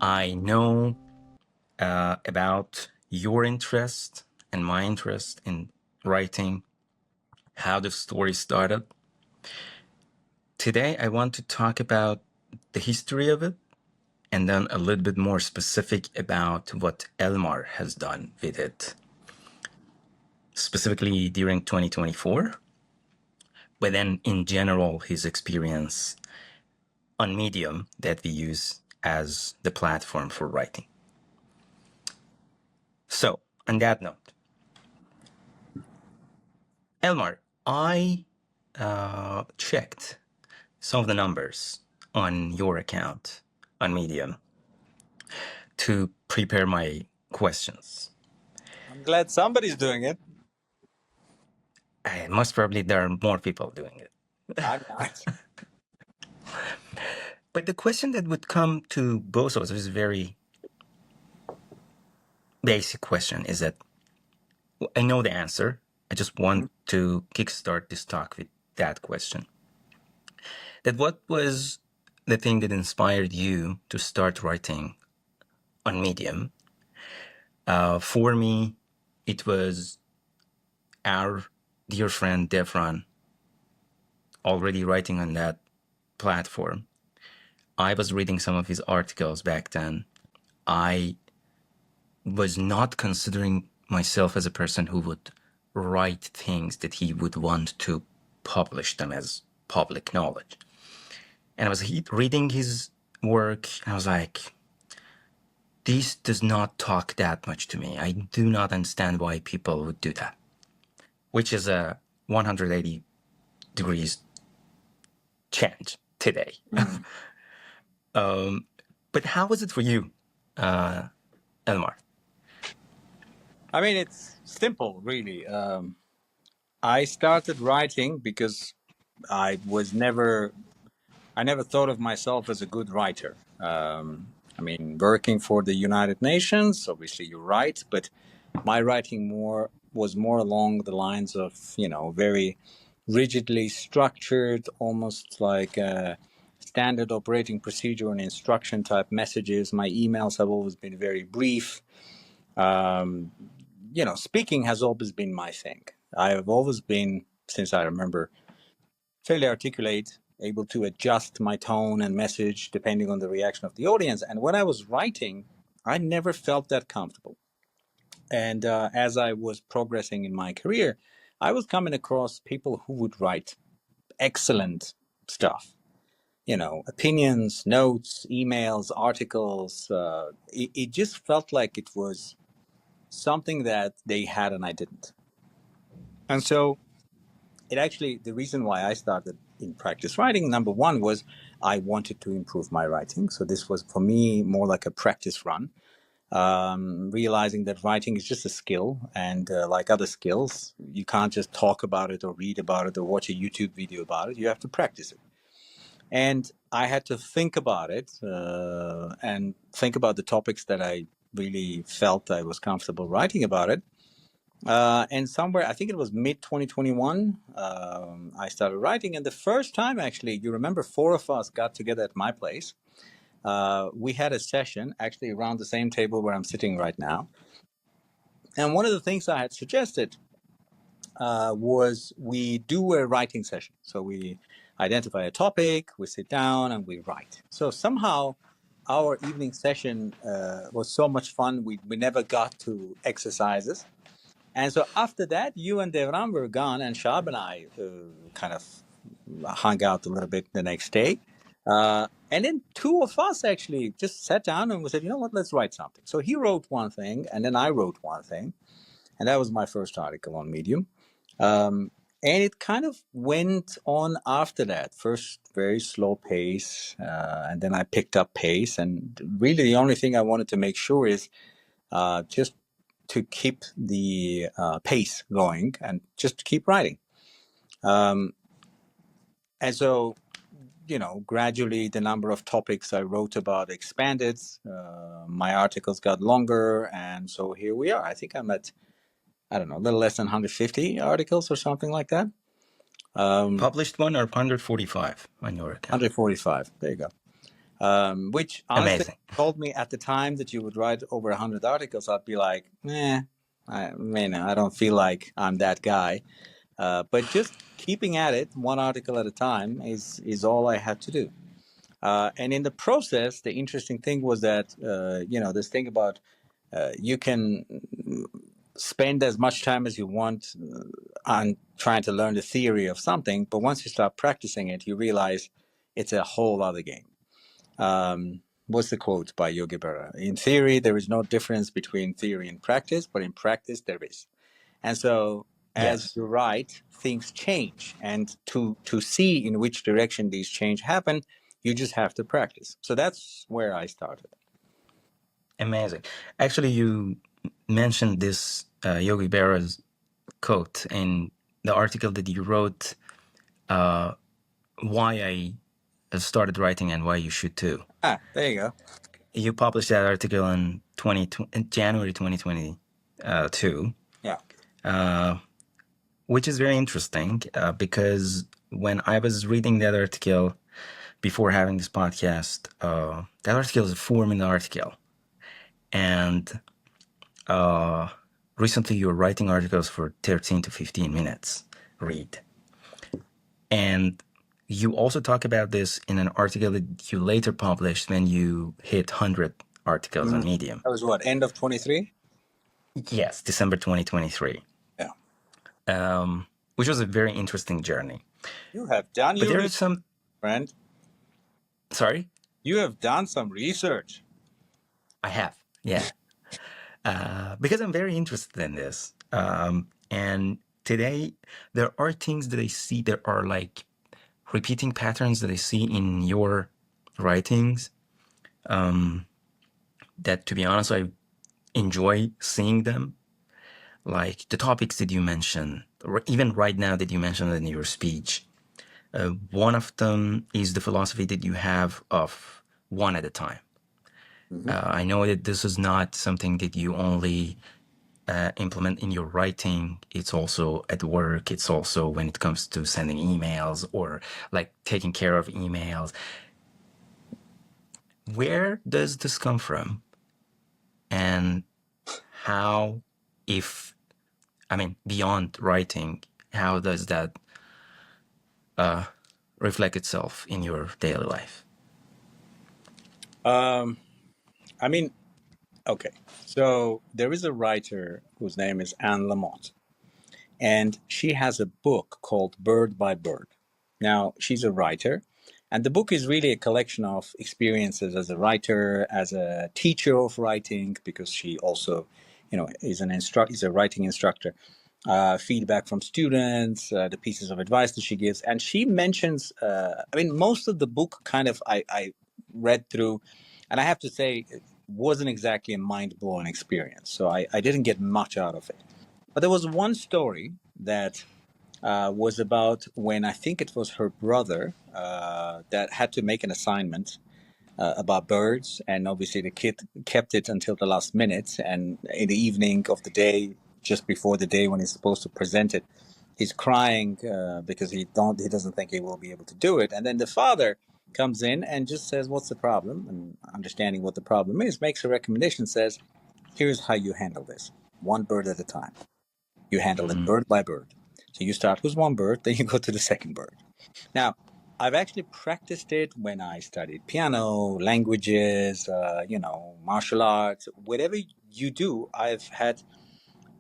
I know about your interest and my interest in writing, how the story started. Today, I want to talk about the history of it and then a little bit more specific about what Elmar has done with it, specifically during 2024, but then in general, his experience on Medium that we use as the platform for writing. So, on that note, Elmar, I checked some of the numbers on your account on Medium to prepare my questions. I'm glad somebody's doing it. Most probably there are more people doing it. I'm not. But the question that would come to both of us is a very basic question, is that I know the answer. I just want to kickstart this talk with that question. That what was the thing that inspired you to start writing on Medium? For me, it was our dear friend Devran already writing on that platform. I was reading some of his articles back then. I was not considering myself as a person who would write things that he would want to publish them as public knowledge. And I was reading his work, and I was like, this does not talk that much to me. I do not understand why people would do that, which is a 180 degrees change today. But how was it for you, Elmar? I mean, it's simple, really. I started writing because I never thought of myself as a good writer. I mean, working for the United Nations, obviously you write, but my writing was more along the lines of, very rigidly structured, almost like a standard operating procedure and instruction type messages. My emails have always been very brief. Speaking has always been my thing. I have always been, since I remember, fairly articulate, able to adjust my tone and message depending on the reaction of the audience. And when I was writing, I never felt that comfortable. And as I was progressing in my career, I was coming across people who would write excellent stuff. Opinions, notes, emails, articles. It just felt like it was something that they had and I didn't. And so the reason why I started in practice writing, number one, was I wanted to improve my writing. So this was for me more like a practice run, realizing that writing is just a skill. And like other skills, you can't just talk about it or read about it or watch a YouTube video about it. You have to practice it. And I had to think about it and think about the topics that I really felt I was comfortable writing about it. And somewhere, I think it was mid 2021, I started writing. And the first time, actually, you remember, four of us got together at my place. We had a session actually around the same table where I'm sitting right now. And one of the things I had suggested was we do a writing session. So we identify a topic, we sit down, and we write. So somehow our evening session was so much fun. We never got to exercises. And so after that, you and Devran were gone, and Shab and I kind of hung out a little bit the next day. And then two of us actually just sat down and we said, you know what, let's write something. So he wrote one thing, and then I wrote one thing. And that was my first article on Medium. And it kind of went on after that. First, very slow pace, and then I picked up pace. And really, the only thing I wanted to make sure is just to keep the pace going and just to keep writing. And so, gradually the number of topics I wrote about expanded. My articles got longer. And so here we are. I think I'm at, I don't know, a little less than 150 articles or something like that. Published one or 145 on your account? 145. There you go. Which honestly Amazing. told me at the time that you would write over 100 articles, I'd be like, I don't feel like I'm that guy. But just keeping at it, one article at a time, is all I had to do. And in the process, the interesting thing was that this thing about you can spend as much time as you want on trying to learn the theory of something, but once you start practicing it, you realize it's a whole other game. What's the quote by Yogi Berra? In theory, there is no difference between theory and practice, but in practice, there is. And so, as Yes. you write, things change, and to see in which direction these change happen, you just have to practice. So that's where I started. Amazing. Actually, you mentioned this Yogi Berra's quote in the article that you wrote, why I started writing and why you should too. There you go. You published that article in January 2022, Yeah. which is very interesting because when I was reading that article before having this podcast, that article is a 4-minute article. And recently you were writing articles for 13 to 15 minutes read. And you also talk about this in an article that you later published when you hit 100 articles on Medium. That was what, end of 23? Yes, December 2023, Yeah. which was a very interesting journey. You have done But your there is research, some, friend. sorry, You have done some research. I have, yeah, because I'm very interested in this. And today, there are things that I see that are like repeating patterns that I see in your writings that, to be honest, I enjoy seeing them. Like the topics that you mentioned, or even right now that you mentioned in your speech. One of them is the philosophy that you have of one at a time. Mm-hmm. I know that this is not something that you only implement in your writing. It's also at work. It's also when it comes to sending emails or like taking care of emails. Where does this come from? And how, if, I mean, beyond writing, how does that reflect itself in your daily life? I mean, okay. So there is a writer whose name is Anne Lamott, and she has a book called Bird by Bird. Now, she's a writer, and the book is really a collection of experiences as a writer, as a teacher of writing, because she also, is a writing instructor. Feedback from students, the pieces of advice that she gives, and she mentions. I mean, most of the book kind of I read through, and I have to say, it wasn't exactly a mind blowing experience. So I didn't get much out of it. But there was one story that was about when I think it was her brother that had to make an assignment about birds, and obviously the kid kept it until the last minute. And in the evening of the day, just before the day when he's supposed to present it, he's crying because he doesn't think he will be able to do it. And then the father comes in and just says, "What's the problem?" And understanding what the problem is, makes a recommendation, says, "Here's how you handle this: one bird at a time. You handle it bird by bird. So you start with one bird, then you go to the second bird." Now, I've actually practiced it when I studied piano, languages, martial arts. Whatever you do, I've had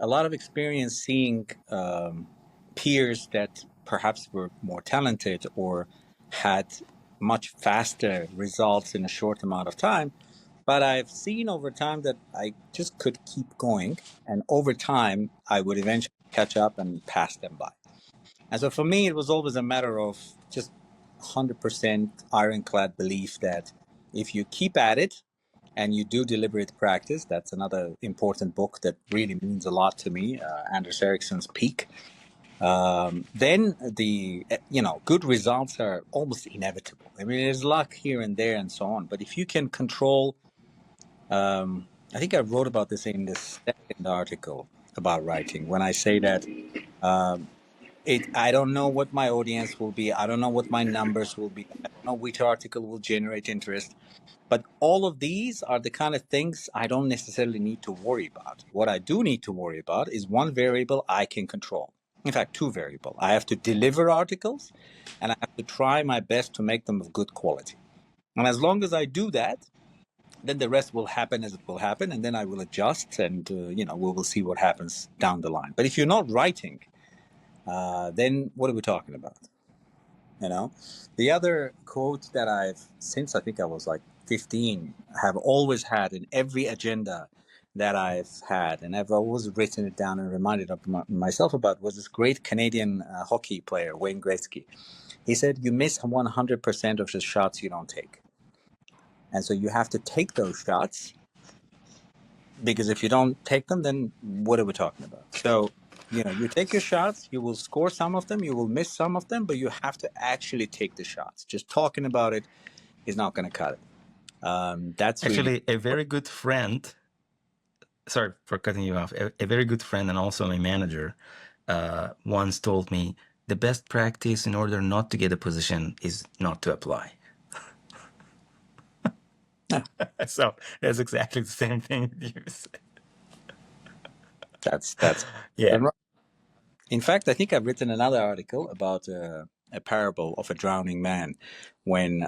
a lot of experience seeing peers that perhaps were more talented or had much faster results in a short amount of time. But I've seen over time that I just could keep going. And over time, I would eventually catch up and pass them by. And so for me, it was always a matter of just 100% ironclad belief that if you keep at it and you do deliberate practice, that's another important book that really means a lot to me, Anders Ericsson's Peak. Then good results are almost inevitable. I mean, there's luck here and there and so on, but if you can control, I think I wrote about this in the second article about writing when I say that I don't know what my audience will be. I don't know what my numbers will be. I don't know which article will generate interest. But all of these are the kind of things I don't necessarily need to worry about. What I do need to worry about is one variable I can control. In fact, two variables. I have to deliver articles and I have to try my best to make them of good quality. And as long as I do that, then the rest will happen as it will happen, and then I will adjust, and we will see what happens down the line. But if you're not writing, then what are we talking about? You know, the other quote that I've, since I think I was like 15, have always had in every agenda that I've had, and I've always written it down and reminded of myself about, was this great Canadian hockey player, Wayne Gretzky. He said, "You miss 100% of the shots you don't take." And so you have to take those shots, because if you don't take them, then what are we talking about? So, you take your shots, you will score some of them, you will miss some of them, but you have to actually take the shots. Just talking about it is not going to cut it. That's really Actually, a very good friend, sorry for cutting you off, a very good friend and also my manager once told me the best practice in order not to get a position is not to apply. yeah, So that's exactly the same thing you said. that's Yeah. In fact, I think I've written another article about a parable of a drowning man, when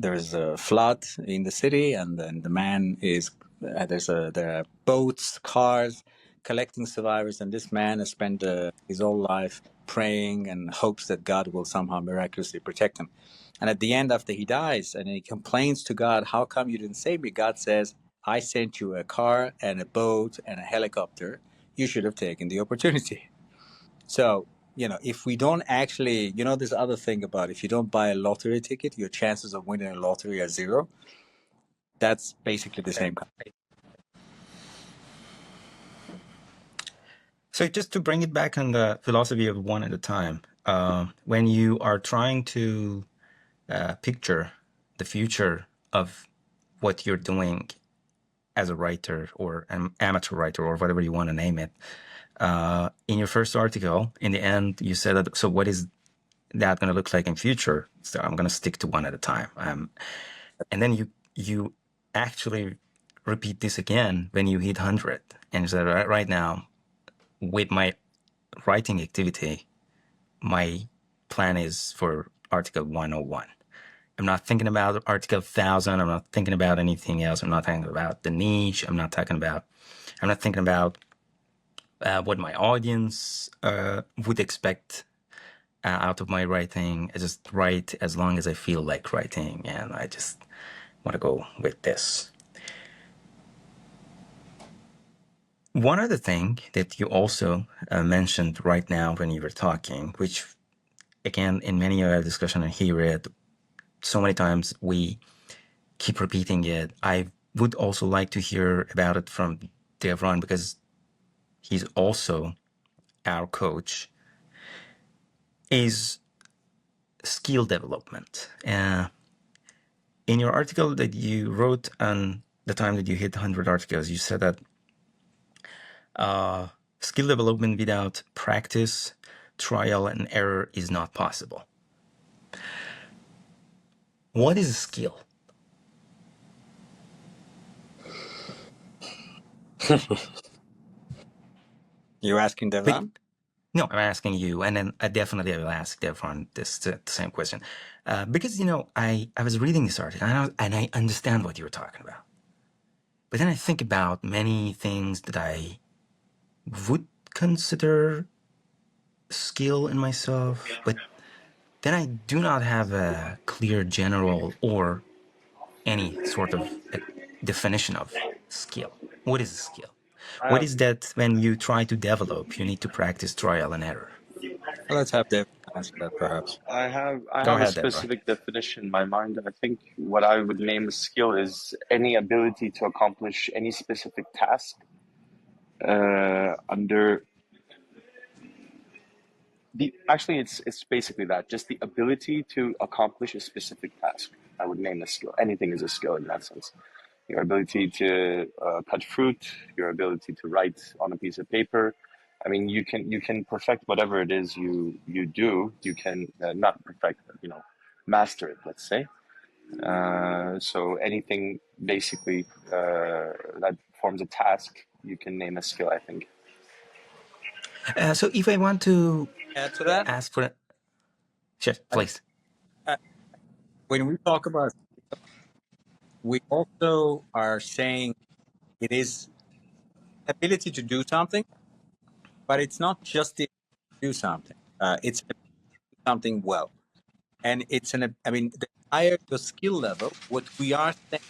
there's a flood in the city, and then the man is there are boats, cars collecting survivors, and this man has spent his whole life praying and hopes that God will somehow miraculously protect him. And at the end, after he dies, and he complains to God, "How come you didn't save me?" God says, "I sent you a car and a boat and a helicopter. You should have taken the opportunity." So, if we don't actually, this other thing about, if you don't buy a lottery ticket, your chances of winning a lottery are zero. That's basically the same. So just to bring it back on the philosophy of one at a time, when you are trying to picture the future of what you're doing as a writer or an amateur writer or whatever you want to name it, in your first article, in the end, you said that, so what is that going to look like in future? So I'm going to stick to one at a time. And then you actually repeat this again when you hit 100. And you said, right now, with my writing activity, my plan is for Article 101. I'm not thinking about Article 1000. I'm not thinking about anything else. I'm not thinking about the niche. I'm not thinking about what my audience would expect out of my writing. I just write as long as I feel like writing, and I just want to go with this. One other thing that you also mentioned right now when you were talking, which again, in many of our discussion, I hear it so many times, we keep repeating it. I would also like to hear about it from Devron, because he's also our coach, is skill development. In your article that you wrote on the time that you hit 100 articles, you said that skill development without practice, trial, and error is not possible. What is a skill? You're asking But Devran? no, I'm asking you, and then I definitely will ask Devon the same question, because I was reading this article, and I understand what you were talking about, but then I think about many things that I would consider skill in myself, but then I do not have a clear general or any sort of a definition of skill. What is a skill? I What have is that when you try to develop, you need to practice trial and error? Well, let's have Devran answer that, perhaps. I Go have a ahead, Devon. specific definition in my mind. I think what I would name a skill is any ability to accomplish any specific task under the. Actually, it's basically that, just the ability to accomplish a specific task. I would name a skill. Anything is a skill in that sense. Your ability to cut fruit, your ability to write on a piece of paper, I mean, you can perfect whatever it is you do. You can not perfect, master it. Let's say. So anything basically that forms a task, you can name a skill, I think. So if I want to Add to that, ask for, sure, I, please. I, when we talk about, we also are saying it is ability to do something, but it's not just the do something. It's something well, and it's I mean, the higher your skill level, what we are saying,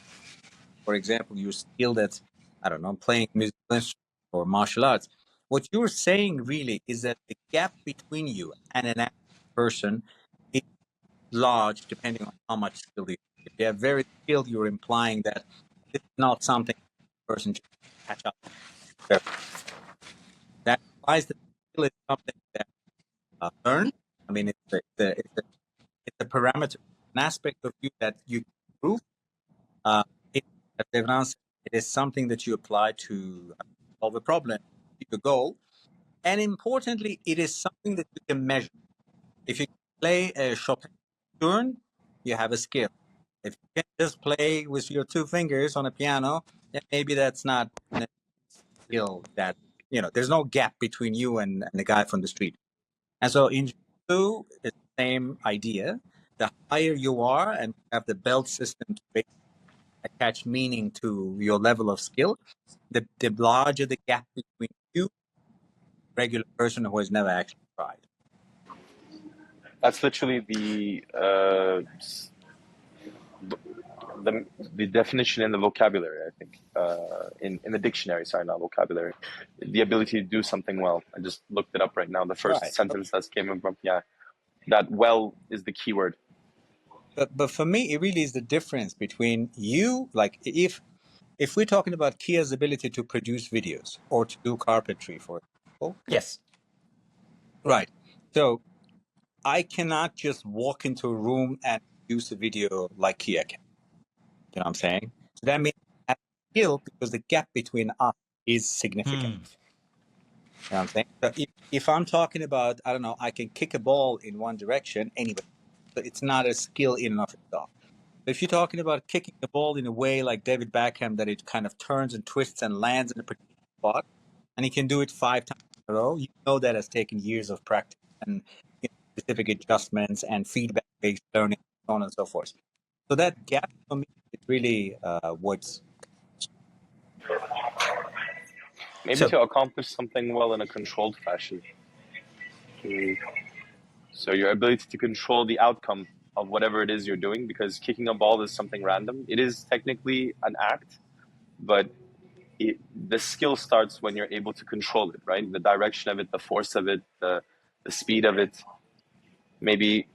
for example, you're skilled at, I don't know, playing musical instrument or martial arts. What you're saying really is that the gap between you and an average person is large, depending on how much skill you have. If you are very skilled, you're implying that this is not something a person should catch up very. That implies that skill is something that learn. I mean, it's a parameter, an aspect of you that you can improve. Uh, it, as Devran said, it is something that you apply to solve a problem, achieve a goal, and importantly, it is something that you can measure. If you play a Chopin tune, you have a skill. If you can just play with your two fingers on a piano, then maybe that's not a skill that, there's no gap between you and the guy from the street. And so in Jiu-Jitsu, it's the same idea. The higher you are and have the belt system to basically attach meaning to your level of skill, the larger the gap between you and a regular person who has never actually tried. That's literally the definition in the vocabulary, I think, in the dictionary. Sorry, not vocabulary. The ability to do something well. I just looked it up right now. The first Right. sentence that's came from, yeah, that well is the key word. But for me, it really is the difference between you, like if we're talking about Kia's ability to produce videos or to do carpentry, for example, Yes. right? So I cannot just walk into a room and produce a video like Kia can. You know what I'm saying? So that means I have skill because the gap between us is significant. Hmm. You know what I'm saying? So if I'm talking about, I don't know, I can kick a ball in one direction anyway, so it's not a skill in and of itself. If you're talking about kicking the ball in a way like David Beckham, that it kind of turns and twists and lands in a particular spot, and he can do it 5 times in a row, you know that has taken years of practice and specific adjustments and feedback-based learning, so on and so forth. So that gap for me is really what's Maybe So to accomplish something well in a controlled fashion. Mm. So your ability to control the outcome of whatever it is you're doing, because kicking a ball is something random. It is technically an act, but the skill starts when you're able to control it, right? The direction of it, the force of it, the speed of it. Maybe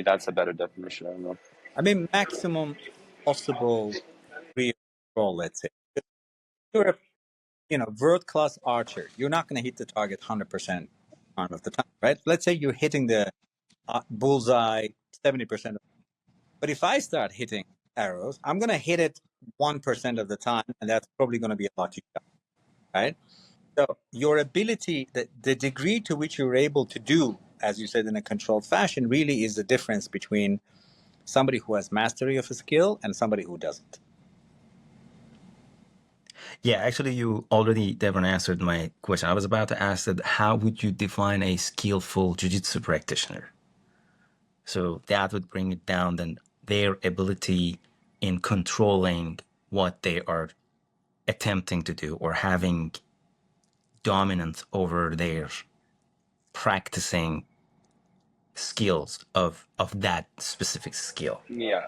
that's a better definition. I don't know. I mean, maximum possible degree of control, let's say. If you're a world-class archer, you're not going to hit the target 100% of the time, right? Let's say you're hitting the bullseye 70%. But if I start hitting arrows, I'm going to hit it 1% of the time, and that's probably going to be a lucky shot, right? So your ability, the degree to which you're able to do, as you said, in a controlled fashion, really is the difference between somebody who has mastery of a skill and somebody who doesn't. yeah, actually, you already, Devon, answered my question. I was about to ask that how would you define a skillful jiu-jitsu practitioner? So that would bring it down then their ability in controlling what they are attempting to do or having dominance over their practicing skills of that specific skill. Yeah,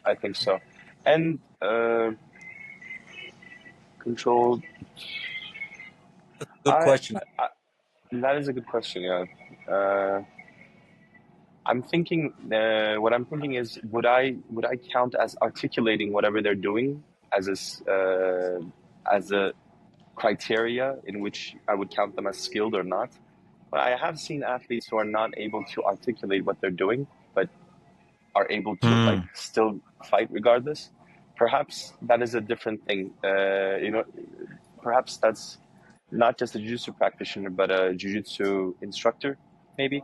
I think so. And controlled. Good I, question. I that is a good question. Yeah. I'm thinking. What I'm thinking is, would I count as articulating whatever they're doing as as a criteria in which I would count them as skilled or not? But I have seen athletes who are not able to articulate what they're doing, but are able to like Hmm. still fight regardless. Perhaps that is a different thing. Perhaps that's not just a jiu-jitsu practitioner, but a jiu-jitsu instructor, maybe.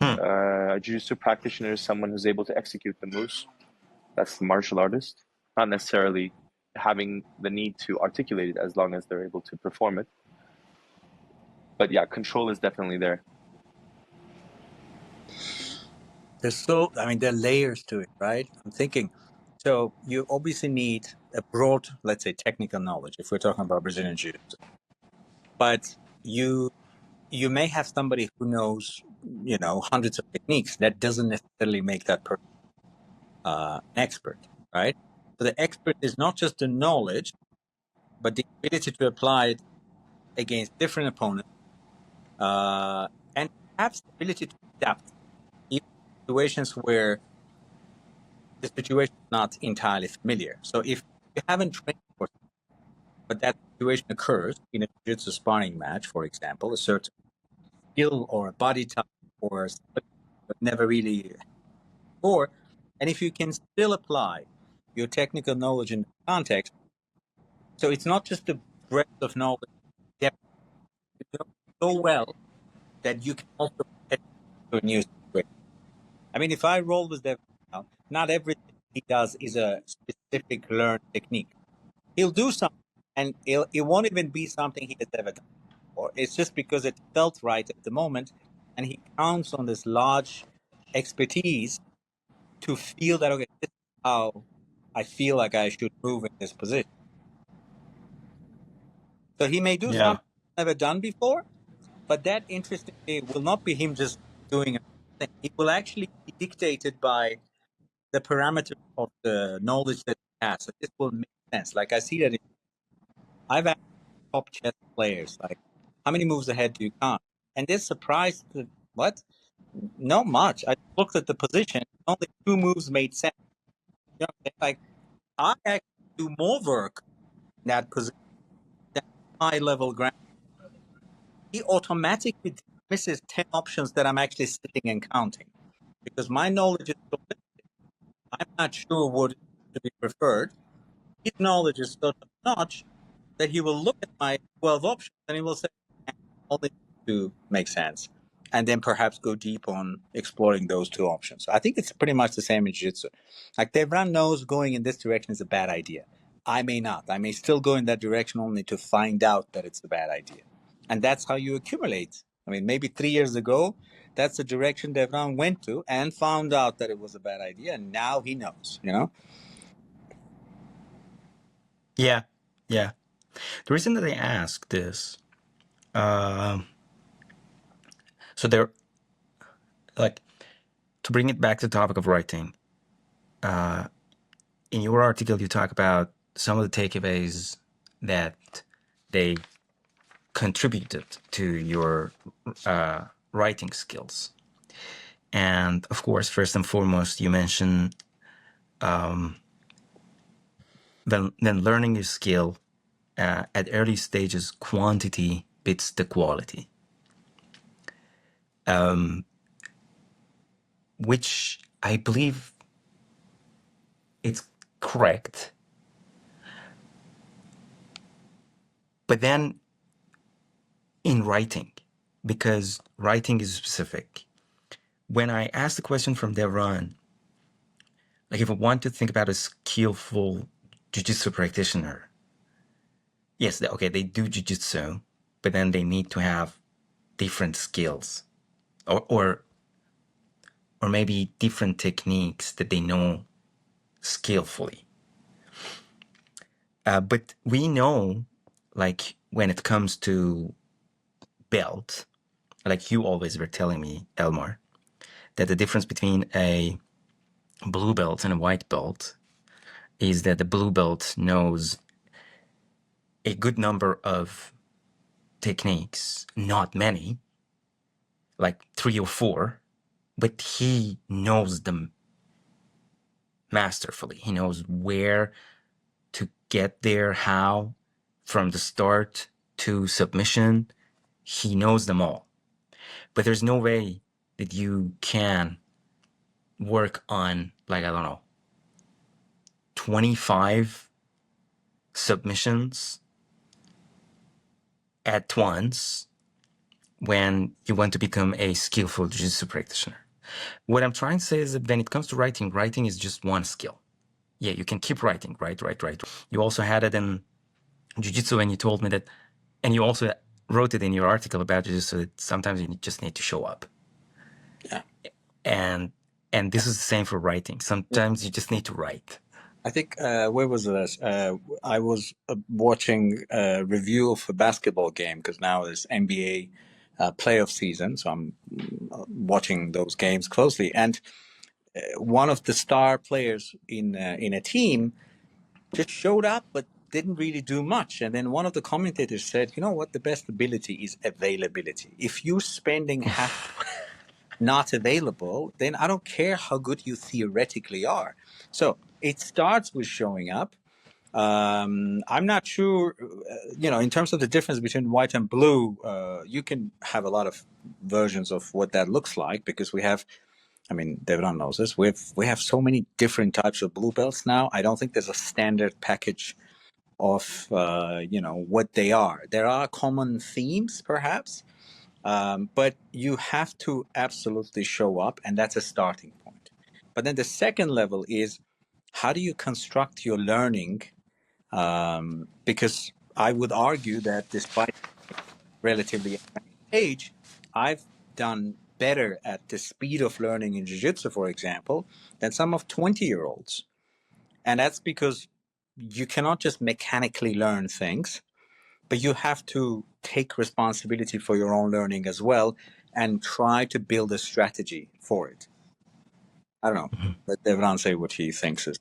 Hmm. A jiu-jitsu practitioner is someone who's able to execute the moves. That's the martial artist, not necessarily having the need to articulate it as long as they're able to perform it. But yeah, control is definitely there. There are layers to it, right? I'm thinking, so you obviously need a broad, let's say, technical knowledge if we're talking about Brazilian Jiu-Jitsu. But you may have somebody who knows, hundreds of techniques. That doesn't necessarily make that person an expert, right? So the expert is not just the knowledge, but the ability to apply it against different opponents, and perhaps the ability to adapt even in situations where the situation is not entirely familiar. So if you haven't trained for, but that situation occurs in a jiu-jitsu sparring match, for example, a certain skill or a body type or something that never really before, and if you can still apply your technical knowledge in the context, so it's not just the breadth of knowledge, depth, you know so well that you can also put it to a new situation. I mean, if I roll with Devin now, not everything he does is a specific learned technique. He'll do something, and it won't even be something he has ever done before. It's just because it felt right at the moment, and he counts on this large expertise to feel that, okay, this is how I feel like I should move in this position. So he may do Yeah. something he's never done before, but that interestingly will not be him just doing a thing. It will actually be dictated by the parameters of the knowledge that he has. So this will make sense. Like I see that I've asked top chess players, like, how many moves ahead do you count? And they're surprised that, what? Not much. I looked at the position, only two moves made sense. Like, I actually do more work in that position than high level ground. He automatically dismisses 10 options that I'm actually sitting and counting because my knowledge is so limited. I'm not sure what to be preferred. His knowledge is so top notch that he will look at my 12 options and he will say, only two make sense. And then perhaps go deep on exploring those two options. So I think it's pretty much the same in jiu-jitsu. Like Devran knows going in this direction is a bad idea. I may not. I may still go in that direction only to find out that it's a bad idea. And that's how you accumulate. I mean, maybe 3 years ago, that's the direction Devran went to and found out that it was a bad idea. And now he knows. Yeah. Yeah. The reason that I ask this, um, so there, like, to bring it back to the topic of writing, in your article, you talk about some of the takeaways that they contributed to your writing skills. And of course, first and foremost, you mention then learning a skill at early stages, quantity beats the quality, which I believe it's correct. But then in writing, because writing is specific, when I asked the question from Devran, like if I want to think about a skillful jiu-jitsu practitioner, yes, okay, they do jiu-jitsu, but then they need to have different skills or maybe different techniques that they know skillfully. But we know, like when it comes to belt, like you always were telling me, Elmar, that the difference between a blue belt and a white belt is that the blue belt knows a good number of techniques, not many, like 3 or 4, but he knows them masterfully. He knows where to get there, how, from the start to submission. He knows them all. But there's no way that you can work on, like, I don't know, 25 submissions at once when you want to become a skillful jiu-jitsu practitioner. What I'm trying to say is that when it comes to writing, writing is just one skill. Yeah, you can keep writing, right. You also had it in jiu-jitsu when you told me that, and you also wrote it in your article about jiu-jitsu, that sometimes you just need to show up. Yeah. And this is the same for writing. Sometimes you just need to write. I think, where was it? I was watching a review of a basketball game because now it's NBA playoff season. So I'm watching those games closely. And one of the star players in a team just showed up, but didn't really do much. And then one of the commentators said, you know what? The best ability is availability. If you're spending half not available, then I don't care how good you theoretically are. So it starts with showing up. I'm not sure, in terms of the difference between white and blue, you can have a lot of versions of what that looks like because Devon knows this. We have so many different types of blue belts now. I don't think there's a standard package of what they are. There are common themes, perhaps, but you have to absolutely show up, and that's a starting point. But then the second level is how do you construct your learning? Because I would argue that despite relatively young age, I've done better at the speed of learning in jiu-jitsu, for example, than some of 20-year-olds. And that's because you cannot just mechanically learn things, but you have to take responsibility for your own learning as well and try to build a strategy for it. I don't know. Let Devran say what he thinks is.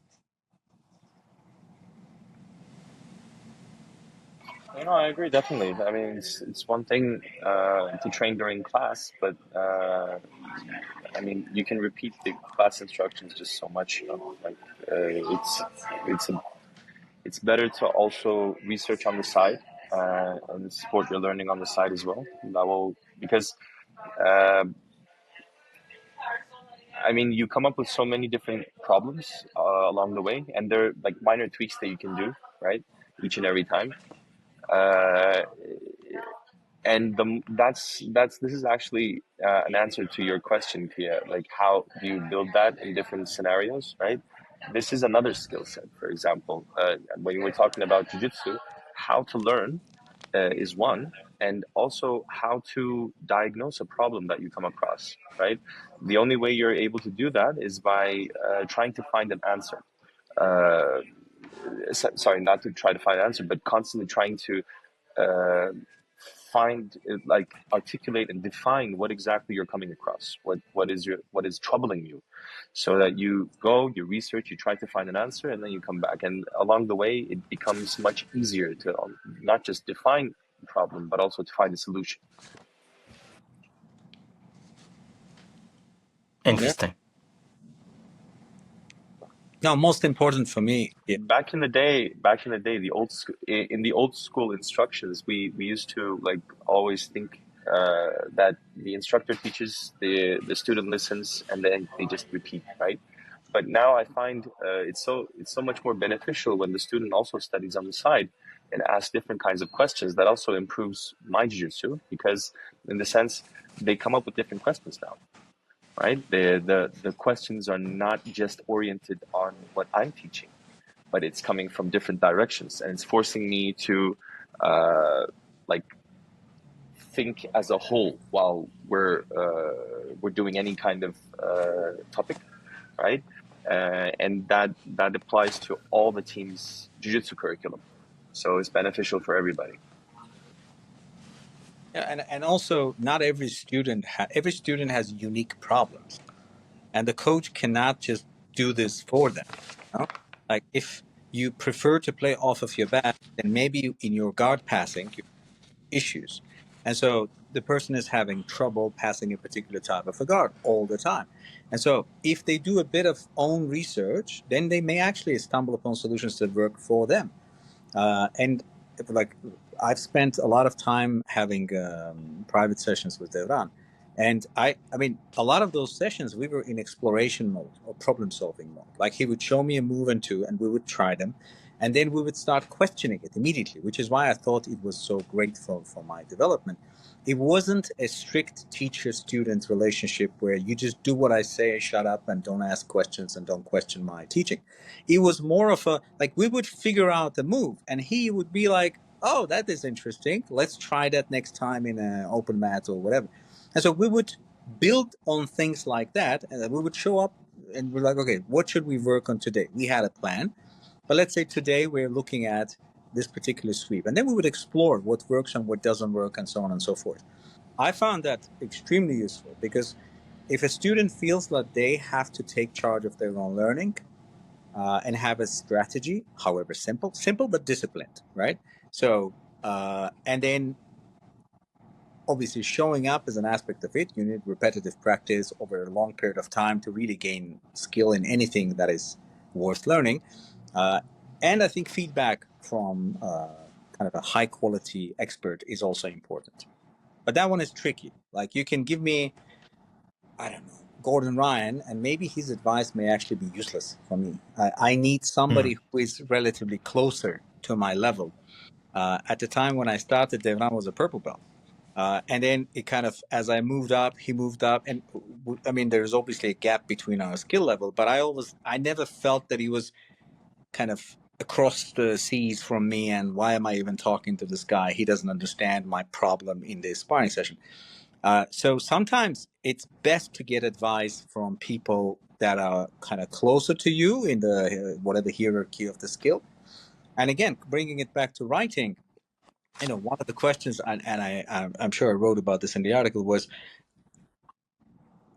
No, I agree definitely. I mean, it's one thing to train during class, but I mean, you can repeat the class instructions just so much. Like it's it's better to also research on the side and support your learning on the side as well. That will because uh, I mean, you come up with so many different problems along the way, and they're like minor tweaks that you can do, right, each and every time. Uh, and that's this is actually an answer to your question, Pia. Like, how do you build that in different scenarios, right? This is another skill set. For example, when we're talking about jujitsu, how to learn is one, and also how to diagnose a problem that you come across, right? The only way you're able to do that is by trying to find an answer. Uh, Sorry, not to try to find an answer, but constantly trying to uh, find, like, articulate and define what exactly you're coming across, what is troubling you, so that you go, you research, you try to find an answer, and then you come back, and along the way it becomes much easier to not just define the problem but also to find a solution. Yeah. Interesting. No, most important for me. Yeah. Back in the day, in the old school instructions, we used to, like, always think that the instructor teaches, the student listens, and then they just repeat, right? But now I find it's so much more beneficial when the student also studies on the side and asks different kinds of questions. That also improves my jiu-jitsu, because in the sense they come up with different questions now, right? The questions are not just oriented on what I'm teaching, but it's coming from different directions, and it's forcing me to like think as a whole while we're doing any kind of topic, right? And that applies to all the team's jiu-jitsu curriculum, so it's beneficial for everybody. Yeah, and also not every student every student has unique problems, and the coach cannot just do this for them. You know? Like if you prefer to play off of your back, then maybe in your guard passing you have issues, and so the person is having trouble passing a particular type of a guard all the time. And so if they do a bit of own research, then they may actually stumble upon solutions that work for them. And like I've spent a lot of time having private sessions with Devran, and I mean, a lot of those sessions we were in exploration mode or problem solving mode. Like he would show me a move and two, and we would try them, And then we would start questioning it immediately, which is why I thought it was so great for my development. It wasn't a strict teacher-student relationship where you just do what I say, shut up, and don't ask questions and don't question my teaching. It was more of a, like, we would figure out the move and he would be like, oh, that is interesting. Let's try that next time in an open mat or whatever. And so we would build on things like that, and then we would show up and we're like, okay, what should we work on today? We had a plan, but let's say today we're looking at this particular sweep, and then we would explore what works and what doesn't work, and so on and so forth. I found that extremely useful because if a student feels that they have to take charge of their own learning and have a strategy, however simple but disciplined, right? So, and then obviously showing up is an aspect of it. You need repetitive practice over a long period of time to really gain skill in anything that is worth learning. Uh, and I think feedback from kind of a high quality expert is also important. But that one is tricky. Like you can give me, I don't know, Gordon Ryan, and maybe his advice may actually be useless for me. I need somebody who is relatively closer to my level. At the time when I started, Devran was a purple belt. And then it kind of, as I moved up, he moved up. And I mean, there's obviously a gap between our skill level, but I never felt that he was kind of across the seas from me. And why am I even talking to this guy? He doesn't understand my problem in this sparring session. So sometimes it's best to get advice from people that are kind of closer to you in the whatever hierarchy of the skill. And again, bringing it back to writing, one of the questions, and I'm sure I wrote about this in the article, was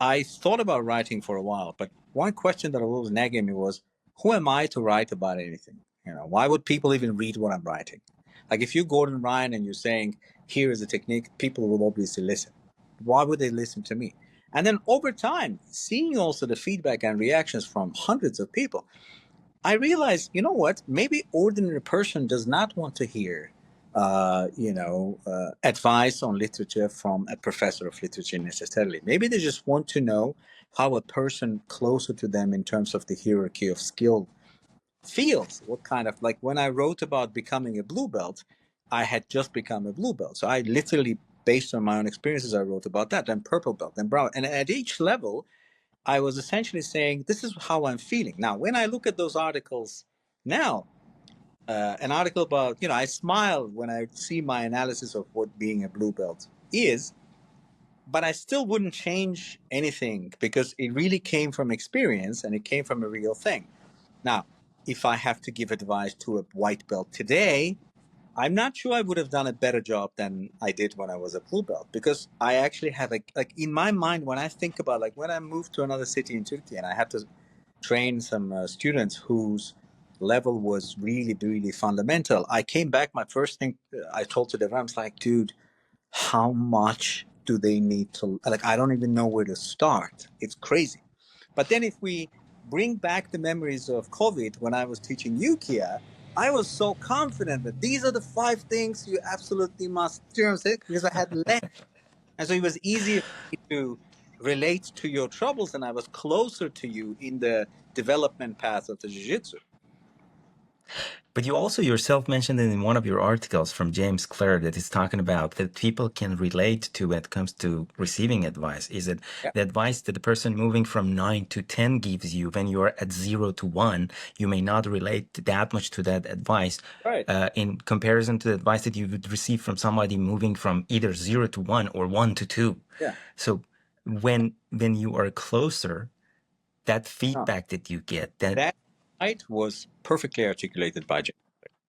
I thought about writing for a while, but one question that was nagging me was, who am I to write about anything? Why would people even read what I'm writing? Like if you're Gordon Ryan and you're saying, here is a technique, people will obviously listen. Why would they listen to me? And then over time, seeing also the feedback and reactions from hundreds of people, I realized, you know what? Maybe ordinary person does not want to hear, advice on literature from a professor of literature necessarily. Maybe they just want to know how a person closer to them in terms of the hierarchy of skill feels. What kind of, like when I wrote about becoming a blue belt, I had just become a blue belt. So I literally, based on my own experiences, I wrote about that. Then purple belt, then brown. And at each level, I was essentially saying, this is how I'm feeling. Now, when I look at those articles now, an article about, I smile when I see my analysis of what being a blue belt is, but I still wouldn't change anything because it really came from experience and it came from a real thing. Now, if I have to give advice to a white belt today, I'm not sure I would have done a better job than I did when I was a blue belt because I actually have like in my mind when I think about like when I moved to another city in Turkey and I had to train some students whose level was really really fundamental. I came back. My first thing I told to them, I was like, dude, how much do they need to like? I don't even know where to start. It's crazy. But then if we bring back the memories of COVID when I was teaching Yukia, I was so confident that these are the 5 things you absolutely must do because I had less. And so it was easier for me to relate to your troubles and I was closer to you in the development path of the jiu-jitsu. But you also yourself mentioned it in one of your articles from James Clear that is talking about that people can relate to when it comes to receiving advice. Is it the advice that the person moving from 9 to 10 gives you when you are at 0 to 1, you may not relate that much to that advice in comparison to the advice that you would receive from somebody moving from either 0 to 1 or 1 to 2. Yeah. So when you are closer, that feedback that you get, that right was perfectly articulated by Jim.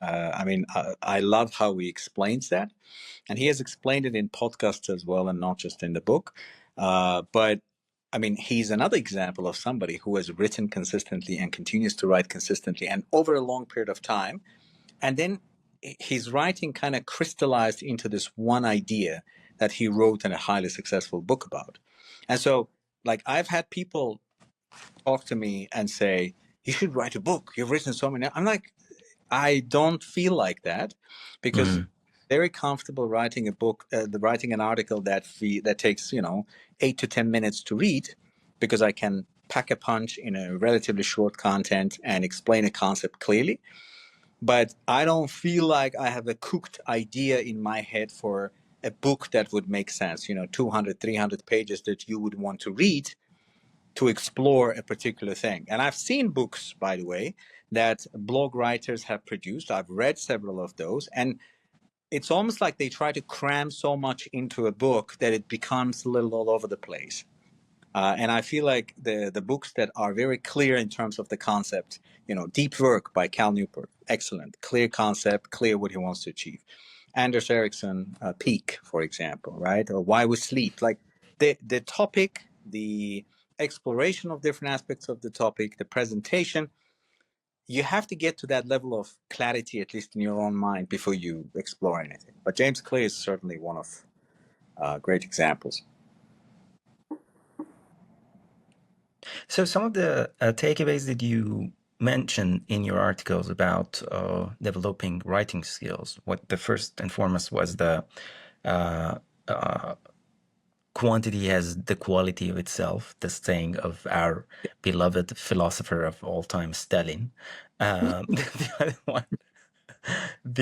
I love how he explains that, and he has explained it in podcasts as well, and not just in the book. But I mean, he's another example of somebody who has written consistently and continues to write consistently and over a long period of time. And then his writing kind of crystallized into this one idea that he wrote in a highly successful book about. And so, like, I've had people talk to me and say, you should write a book. You've written so many. I'm like, I don't feel like that because very comfortable writing a book, writing an article that takes 8 to 10 minutes to read because I can pack a punch in a relatively short content and explain a concept clearly. but I don't feel like I have a cooked idea in my head for a book that would make sense, 200, 300 pages that you would want to read to explore a particular thing. And I've seen books, by the way, that blog writers have produced. I've read several of those, and it's almost like they try to cram so much into a book that it becomes a little all over the place. And I feel like the books that are very clear in terms of the concept, Deep Work by Cal Newport, excellent, clear concept, clear what he wants to achieve. Anders Ericsson, Peak, for example, right? Or Why We Sleep, like the topic, the exploration of different aspects of the topic, the presentation. You have to get to that level of clarity, at least in your own mind, before you explore anything. But James Clear is certainly one of great examples. So some of the takeaways that you mentioned in your articles about developing writing skills, what the first and foremost was the uh, uh, quantity has the quality of itself, the saying of our beloved philosopher of all time, Stalin. The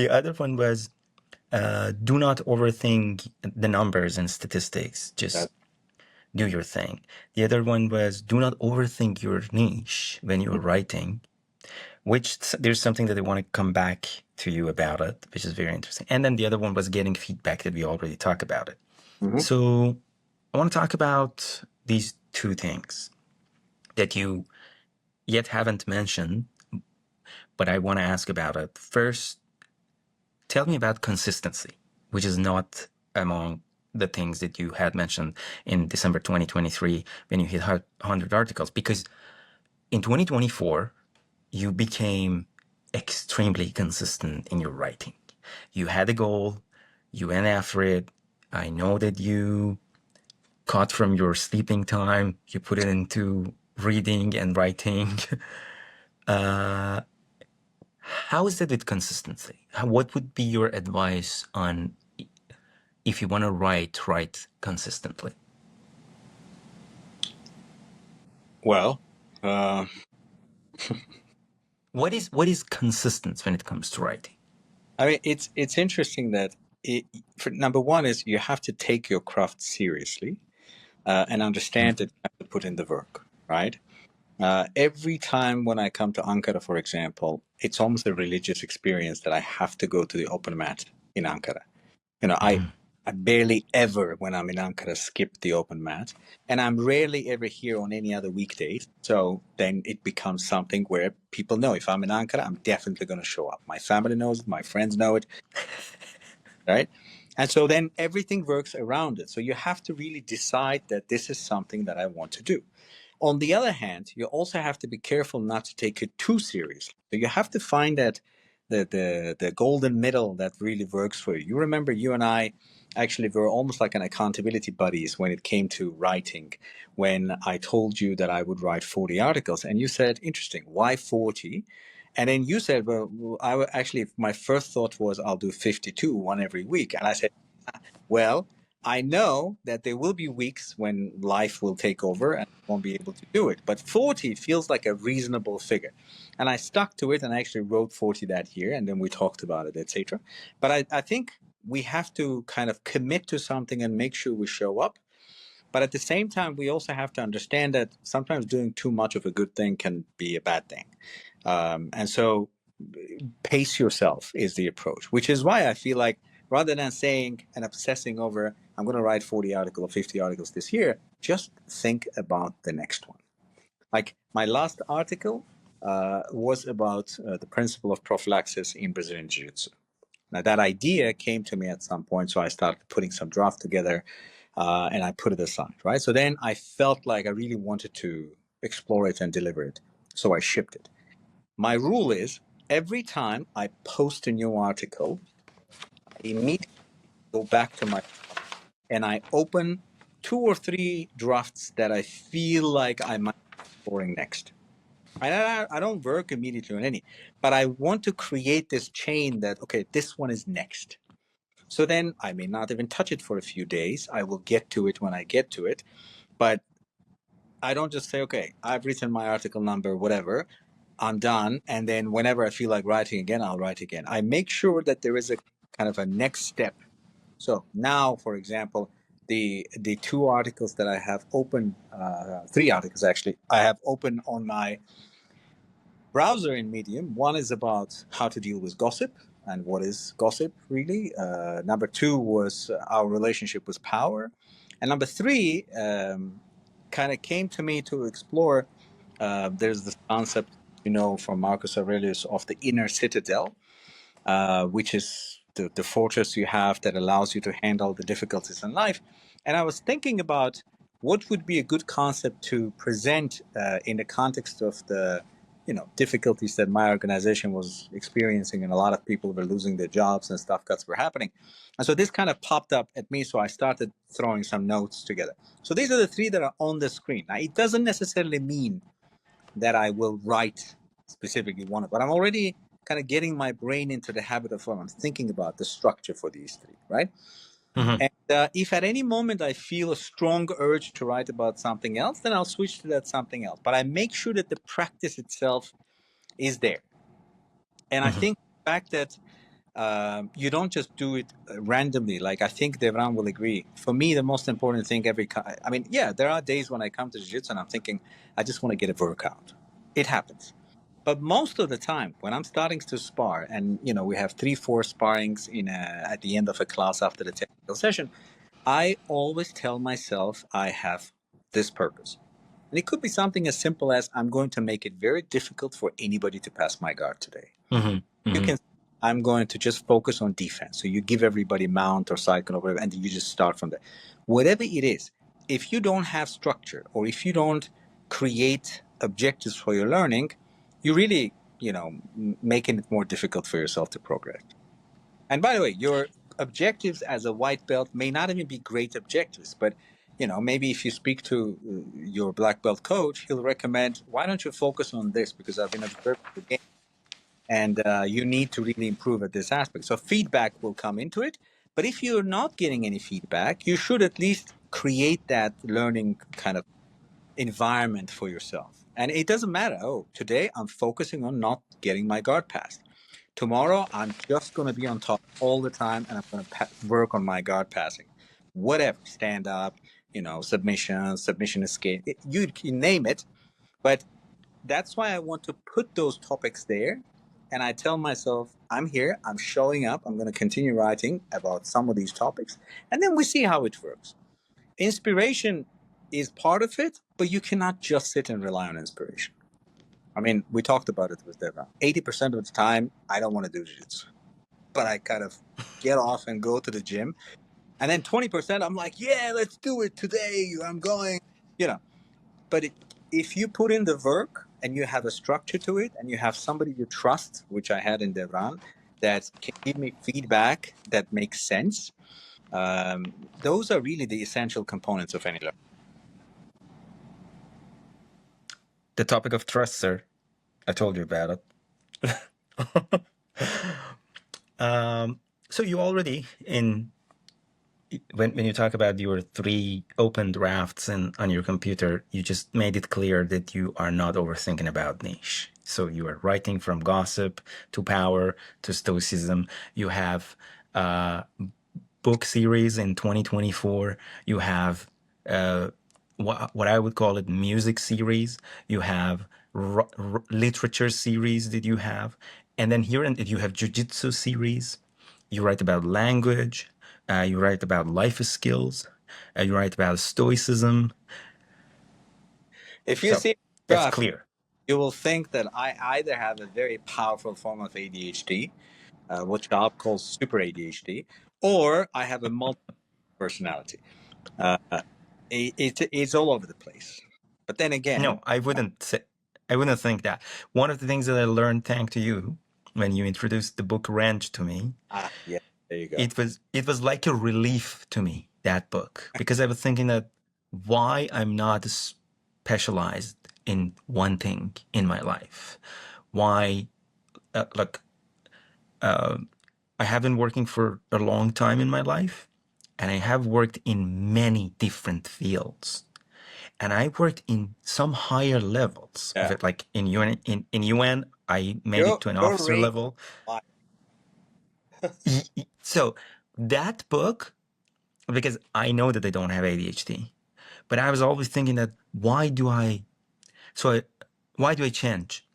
other one was do not overthink the numbers and statistics. Just do your thing. The other one was do not overthink your niche when you're writing, which there's something that I want to come back to you about it, which is very interesting. And then the other one was getting feedback that we already talked about it. Mm-hmm. So I want to talk about these two things that you yet haven't mentioned, but I want to ask about it. First, tell me about consistency, which is not among the things that you had mentioned in December 2023 when you hit 100 articles, because in 2024, you became extremely consistent in your writing. You had a goal, you went after it. I know that you cut from your sleeping time, you put it into reading and writing. How is it with consistency? What would be your advice on if you want to write consistently? Well, what is consistence when it comes to writing? I mean, it's interesting that number one is you have to take your craft seriously and understand that you have to put in the work, right? Every time when I come to Ankara, for example, it's almost a religious experience that I have to go to the open mat in Ankara. I barely ever, when I'm in Ankara, skip the open mat. And I'm rarely ever here on any other weekdays. So then it becomes something where people know if I'm in Ankara, I'm definitely going to show up. My family knows it, my friends know it, right? And so then everything works around it. So you have to really decide that this is something that I want to do. On the other hand, you also have to be careful not to take it too seriously. So you have to find that the golden middle that really works for you. You remember you and I actually were almost like an accountability buddies when it came to writing. When I told you that I would write 40 articles, and you said, "Interesting, why 40?" And then you said, "Well, actually, my first thought was I'll do 52, one every week." And I said, "Well, I know that there will be weeks when life will take over and I won't be able to do it. But 40 feels like a reasonable figure." And I stuck to it and I actually wrote 40 that year. And then we talked about it, etc. But I think we have to kind of commit to something and make sure we show up. But at the same time, we also have to understand that sometimes doing too much of a good thing can be a bad thing. And so pace yourself is the approach, which is why I feel like rather than saying and obsessing over, I'm going to write 40 articles or 50 articles this year, just think about the next one. Like my last article was about the principle of prophylaxis in Brazilian Jiu-Jitsu. Now that idea came to me at some point, so I started putting some draft together and I put it aside, right? So then I felt like I really wanted to explore it and deliver it. So I shipped it. My rule is every time I post a new article, I immediately go back to my and I open 2 or 3 drafts that I feel like I might be exploring next. I don't work immediately on any, but I want to create this chain that, okay, this one is next. So then I may not even touch it for a few days. I will get to it when I get to it. But I don't just say, okay, I've written my article number, whatever. I'm done. And then whenever I feel like writing again, I'll write again. I make sure that there is a kind of a next step. So now, for example, the two articles that I have open, three articles actually, I have open on my browser in Medium. One is about how to deal with gossip and what is gossip really. Number two was our relationship with power, and number three kind of came to me to explore. There's this concept, from Marcus Aurelius of the inner citadel, which is the fortress you have that allows you to handle the difficulties in life. And I was thinking about what would be a good concept to present in the context of the difficulties that my organization was experiencing, and a lot of people were losing their jobs and stuff cuts were happening. And so this kind of popped up at me, so I started throwing some notes together. So these are the three that are on the screen. Now, it doesn't necessarily mean that I will write specifically one, but I'm already kind of getting my brain into the habit of what I'm thinking about the structure for these three, right? Mm-hmm. And if at any moment I feel a strong urge to write about something else, then I'll switch to that something else. But I make sure that the practice itself is there. And I Mm-hmm. think the fact that you don't just do it randomly. Like, I think Devran will agree. For me, the most important thing I mean, yeah, there are days when I come to jiu-jitsu and I'm thinking, I just want to get a workout. It happens. But most of the time, when I'm starting to spar, and we have 3-4 sparrings at the end of a class after the technical session, I always tell myself I have this purpose. And it could be something as simple as I'm going to make it very difficult for anybody to pass my guard today. Mm-hmm. You Mm-hmm. can, I'm going to just focus on defense. So you give everybody mount or cycle or whatever, and you just start from there. Whatever it is, if you don't have structure or if you don't create objectives for your learning, you really, making it more difficult for yourself to progress. And by the way, your objectives as a white belt may not even be great objectives, but maybe if you speak to your black belt coach, he'll recommend, why don't you focus on this? Because I've been observing the game, and you need to really improve at this aspect. So feedback will come into it. But if you're not getting any feedback, you should at least create that learning kind of environment for yourself. And it doesn't matter. Oh, today I'm focusing on not getting my guard passed. Tomorrow I'm just going to be on top all the time, and I'm going to work on my guard passing. Whatever, stand up, submission escape, you can name it. But that's why I want to put those topics there. And I tell myself, I'm here, I'm showing up, I'm going to continue writing about some of these topics. And then we see how it works. Inspiration is part of it, but you cannot just sit and rely on inspiration. I mean, we talked about it with Devra. 80% of the time, I don't want to do jiu-jitsu, but I kind of get off and go to the gym. And then 20%, I'm like, yeah, let's do it today. I'm going, you know. But if you put in the work and you have a structure to it and you have somebody you trust, which I had in Devran, that can give me feedback that makes sense, those are really the essential components of any learning. The topic of trust, sir. I told you about it. So you already when you talk about your 3 open drafts on your computer, you just made it clear that you are not overthinking about niche. So you are writing from gossip to power to stoicism. You have book series in 2024. You have what I would call it music series. You have literature series that you have, and then here you have jiu-jitsu series. You write about language. You write about life skills. You write about stoicism. If you So see that's draft, clear. you will think that I either have a very powerful form of ADHD, which I'll call super ADHD, or I have a multi personality. Uh, it's all over the place. But then again, No, I wouldn't say. I wouldn't think that. One of the things that I learned, thanks to you, when you introduced the book Ranch to me, yeah, there you go. it was like a relief to me, that book, because I was thinking that why I'm not specialized in one thing in my life. Why, look, I have been working for a long time in my life, and I have worked in many different fields. and I worked in some higher levels of Yeah. it, like in UN. In UN, I made it to an Your officer range. level. So that book, because I know that I don't have ADHD, but I was always thinking that why do I change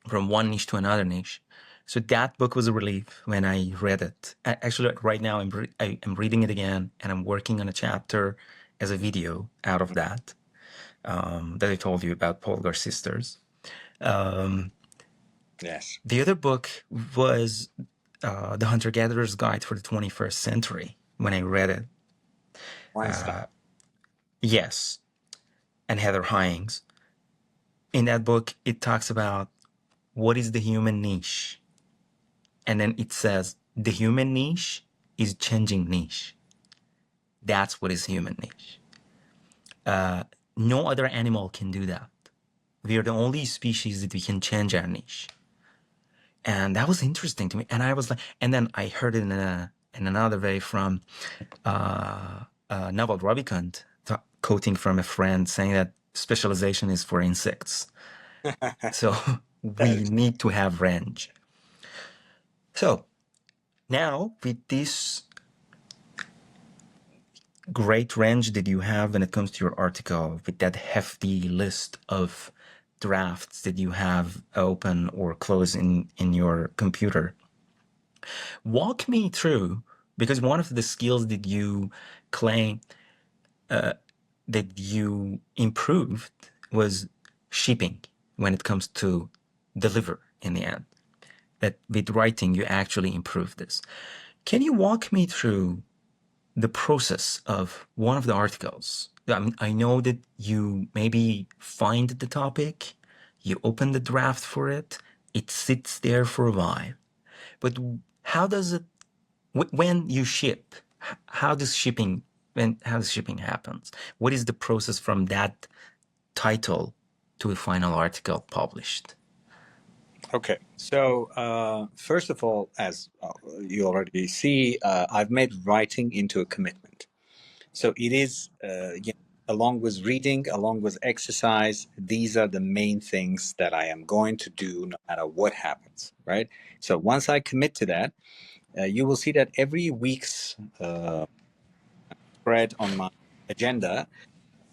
from one niche to another niche? So that book was a relief when I read it. Actually, right now I'm reading it again, and I'm working on a chapter as a video out of that I told you about, Polgar Sisters. Yes. The other book was The Hunter-Gatherer's Guide for the 21st Century. When I read it, Weinstein. yes, and Heather Hines. In that book, it talks about what is the human niche. And then it says the human niche is changing niche. That's what is human niche. No other animal can do that. We are the only species that we can change our niche. And that was interesting to me. And I was like, and then I heard it in another way from Naval Ravikant, quoting from a friend saying that specialization is for insects. So we That need to have range. So now with this great range that you have when it comes to your article, with that hefty list of drafts that you have open or close in your computer, walk me through, because one of the skills that you claim that you improved was shipping when it comes to deliver in the end. That with writing, you actually improved this. Can you walk me through the process of one of the articles? I mean, I know that you maybe find the topic, you open the draft for it, it sits there for a while. But how does it, when you ship, how does shipping, how does shipping happens? What is the process from that title to a final article published? Okay. So, first of all, as you already see, I've made writing into a commitment. So it is, along with reading, along with exercise, these are the main things that I am going to do no matter what happens, right? So once I commit to that, you will see that every week's spread on my agenda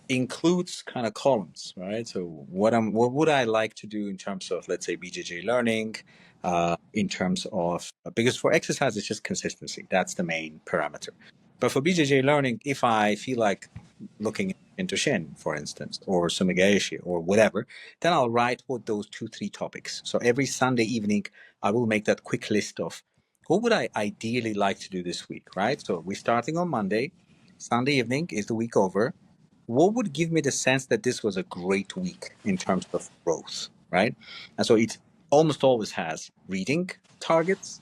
includes kind of columns, right? So what would I like to do in terms of, let's say, BJJ learning, in terms of, because for exercise it's just consistency. That's the main parameter. But for BJJ learning, if I feel like looking into Shin, for instance, or Sumigaeshi or whatever, then I'll write what those 2, 3 topics. So every Sunday evening, I will make that quick list of what would I ideally like to do this week, right? So we're starting on Monday. Sunday evening is the week over. What would give me the sense that this was a great week in terms of growth, right? And so it almost always has reading targets,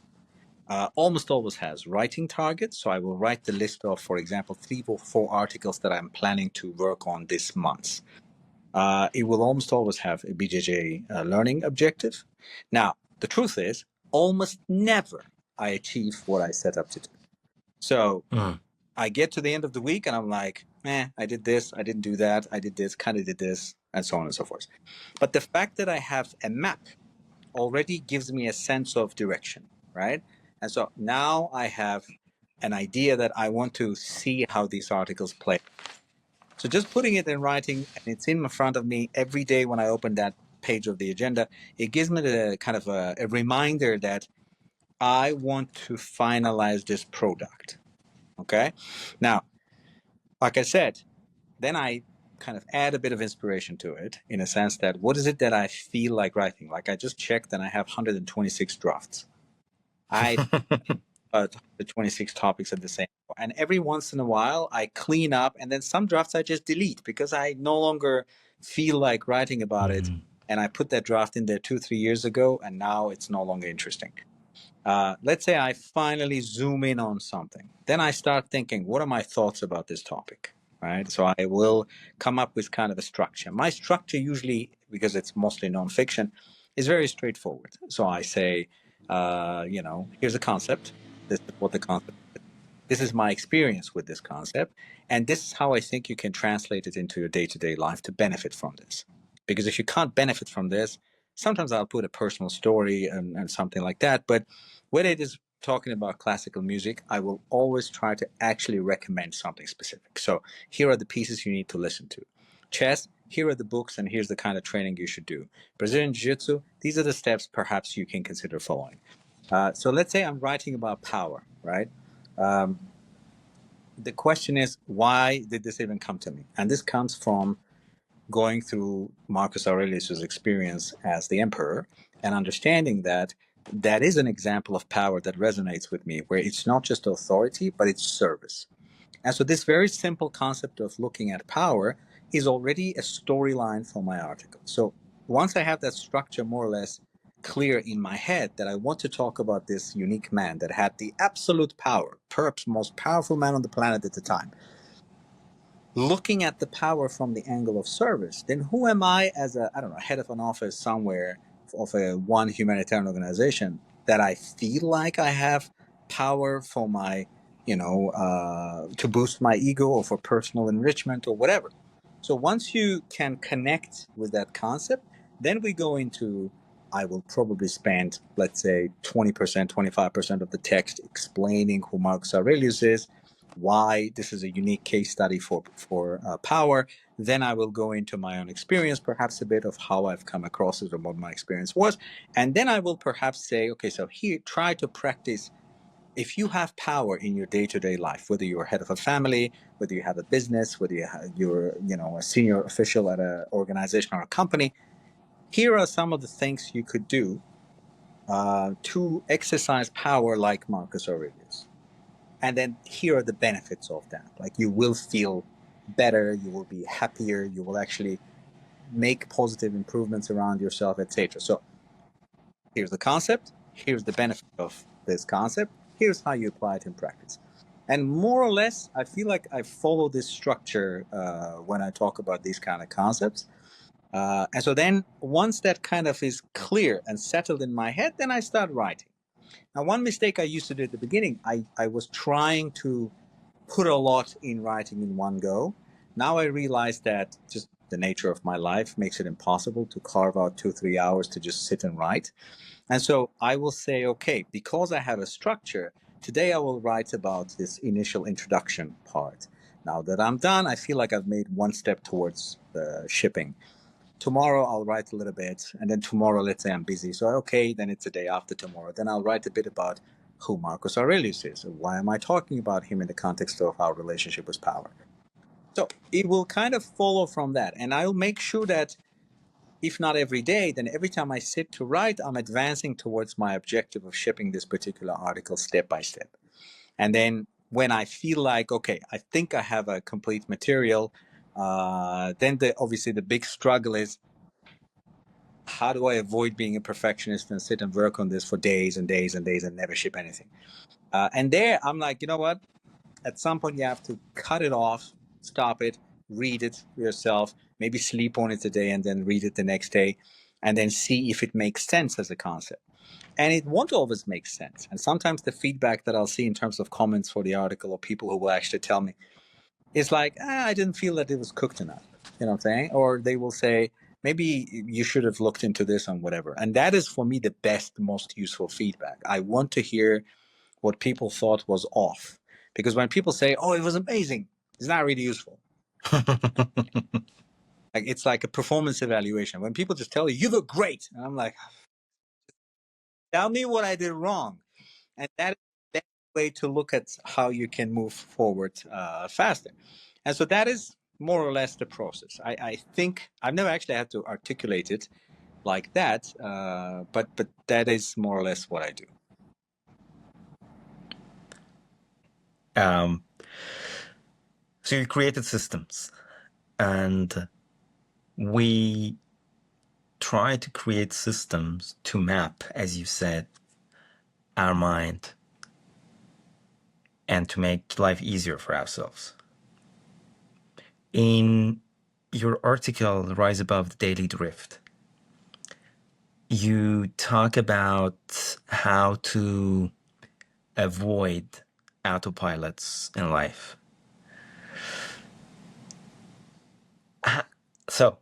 almost always has writing targets. So I will write the list of, for example, 3 or 4 articles that I'm planning to work on this month. It will almost always have a BJJ learning objective. Now, the truth is, almost never I achieve what I set up to do. So I get to the end of the week and I'm like, I did this, I didn't do that, I did this, kind of did this, and so on and so forth. But the fact that I have a map already gives me a sense of direction, right? And so now I have an idea that I want to see how these articles play. So just putting it in writing and it's in front of me every day when I open that page of the agenda, it gives me the kind of a reminder that I want to finalize this product. Okay. Now, like I said, then I kind of add a bit of inspiration to it in a sense that what is it that I feel like writing? Like I just checked and I have 126 drafts. I the 26 topics at the same time. And every once in a while I clean up and then some drafts I just delete because I no longer feel like writing about it. And I put that draft in there 2, 3 years ago and now it's no longer interesting. Let's say I finally zoom in on something. Then I start thinking, what are my thoughts about this topic? Right. So I will come up with kind of a structure. My structure usually, because it's mostly nonfiction, is very straightforward. So I say, here's a concept. This is what the concept is. This is my experience with this concept. And this is how I think you can translate it into your day-to-day life to benefit from this. Because if you can't benefit from this, sometimes I'll put a personal story and something like that. But when it is talking about classical music, I will always try to actually recommend something specific. So here are the pieces you need to listen to. Chess, here are the books, and here's the kind of training you should do. Brazilian Jiu-Jitsu, these are the steps perhaps you can consider following. So let's say I'm writing about power, right? The question is, why did this even come to me? And this comes from going through Marcus Aurelius's experience as the emperor and understanding that that is an example of power that resonates with me, where it's not just authority, but it's service. And so this very simple concept of looking at power is already a storyline for my article. So once I have that structure more or less clear in my head that I want to talk about this unique man that had the absolute power, perhaps most powerful man on the planet at the time, looking at the power from the angle of service, then who am I as a, I don't know, head of an office somewhere of a one humanitarian organization that I feel like I have power for my, to boost my ego or for personal enrichment or whatever. So once you can connect with that concept, then we go into, I will probably spend, let's say, 20%, 25% of the text explaining who Marcus Aurelius is, why this is a unique case study for power. Then I will go into my own experience, perhaps a bit of how I've come across it and what my experience was. And then I will perhaps say, okay, so here, try to practice. If you have power in your day-to-day life, whether you're head of a family, whether you have a business, whether you're a senior official at an organization or a company, here are some of the things you could do to exercise power like Marcus Aurelius. And then here are the benefits of that. Like, you will feel better, you will be happier, you will actually make positive improvements around yourself, etc. So here's the concept, here's the benefit of this concept, here's how you apply it in practice. And more or less, I feel like I follow this structure when I talk about these kind of concepts. And so then once that kind of is clear and settled in my head, then I start writing. Now, one mistake I used to do at the beginning, I was trying to put a lot in writing in one go. Now I realize that just the nature of my life makes it impossible to carve out 2-3 hours to just sit and write. And so I will say, okay, because I have a structure, today I will write about this initial introduction part. Now that I'm done, I feel like I've made one step towards the shipping. Tomorrow I'll write a little bit, and then tomorrow, let's say I'm busy, so okay, then it's the day after tomorrow. Then I'll write a bit about who Marcus Aurelius is. Why am I talking about him in the context of our relationship with power? So it will kind of follow from that, and I'll make sure that if not every day, then every time I sit to write, I'm advancing towards my objective of shipping this particular article step by step. And then when I feel like, okay, I think I have a complete material, then obviously the big struggle is, how do I avoid being a perfectionist and sit and work on this for days and days and days and never ship anything? And there I'm like, you know what? At some point you have to cut it off, stop it, read it yourself, maybe sleep on it today and then read it the next day, and then see if it makes sense as a concept. And it won't always make sense. And sometimes the feedback that I'll see in terms of comments for the article or people who will actually tell me is like, I didn't feel that it was cooked enough. You know what I'm saying? Or they will say, maybe you should have looked into this and whatever. And that is for me the best, most useful feedback. I want to hear what people thought was off. Because when people say, oh, it was amazing, it's not really useful. Like, it's like a performance evaluation. When people just tell you, you look great. And I'm like, tell me what I did wrong. And that is the way to look at how you can move forward faster. And so that is more or less the process. I think I've never actually had to articulate it like that, but that is more or less what I do. So you created systems, and we try to create systems to map, as you said, our mind and to make life easier for ourselves. In your article, Rise Above the Daily Drift, you talk about how to avoid autopilots in life. So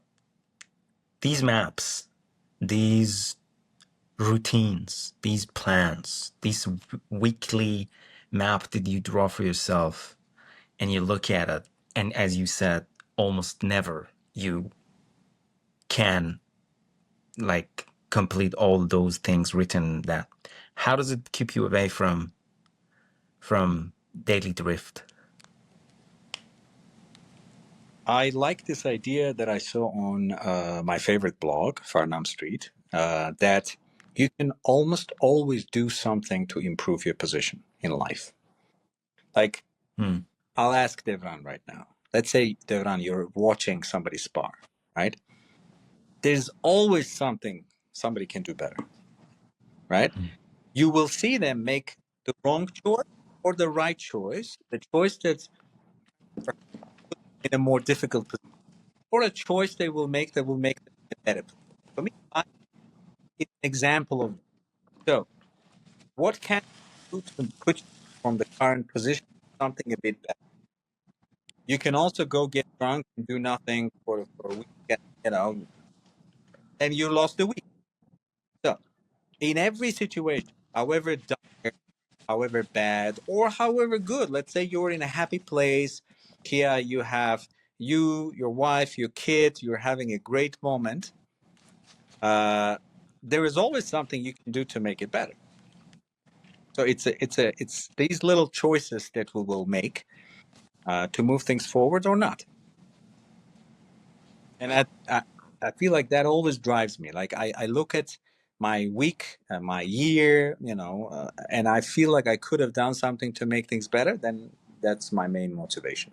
these maps, these routines, these plans, these weekly map that you draw for yourself, and you look at it, and as you said, almost never you can like complete all those things written that. How does it keep you away from daily drift? I like this idea that I saw on my favorite blog, Farnham Street, that you can almost always do something to improve your position in life. Like, I'll ask Devran right now. Let's say, Devran, you're watching somebody spar, right? There's always something somebody can do better, right? You will see them make the wrong choice or the right choice, the choice that's in a more difficult position, or a choice they will make that will make them in a better position. For me, it's an example of, so what can you do to put you from the current position something a bit better? You can also go get drunk and do nothing for a week, and you lost the week. So in every situation, however dire, however bad, or however good, let's say you're in a happy place, Kia, you have your wife, your kid, you're having a great moment. There is always something you can do to make it better. So it's these little choices that we will make to move things forward or not. And I feel like that always drives me. Like I look at my week, my year, and I feel like I could have done something to make things better. Then that's my main motivation.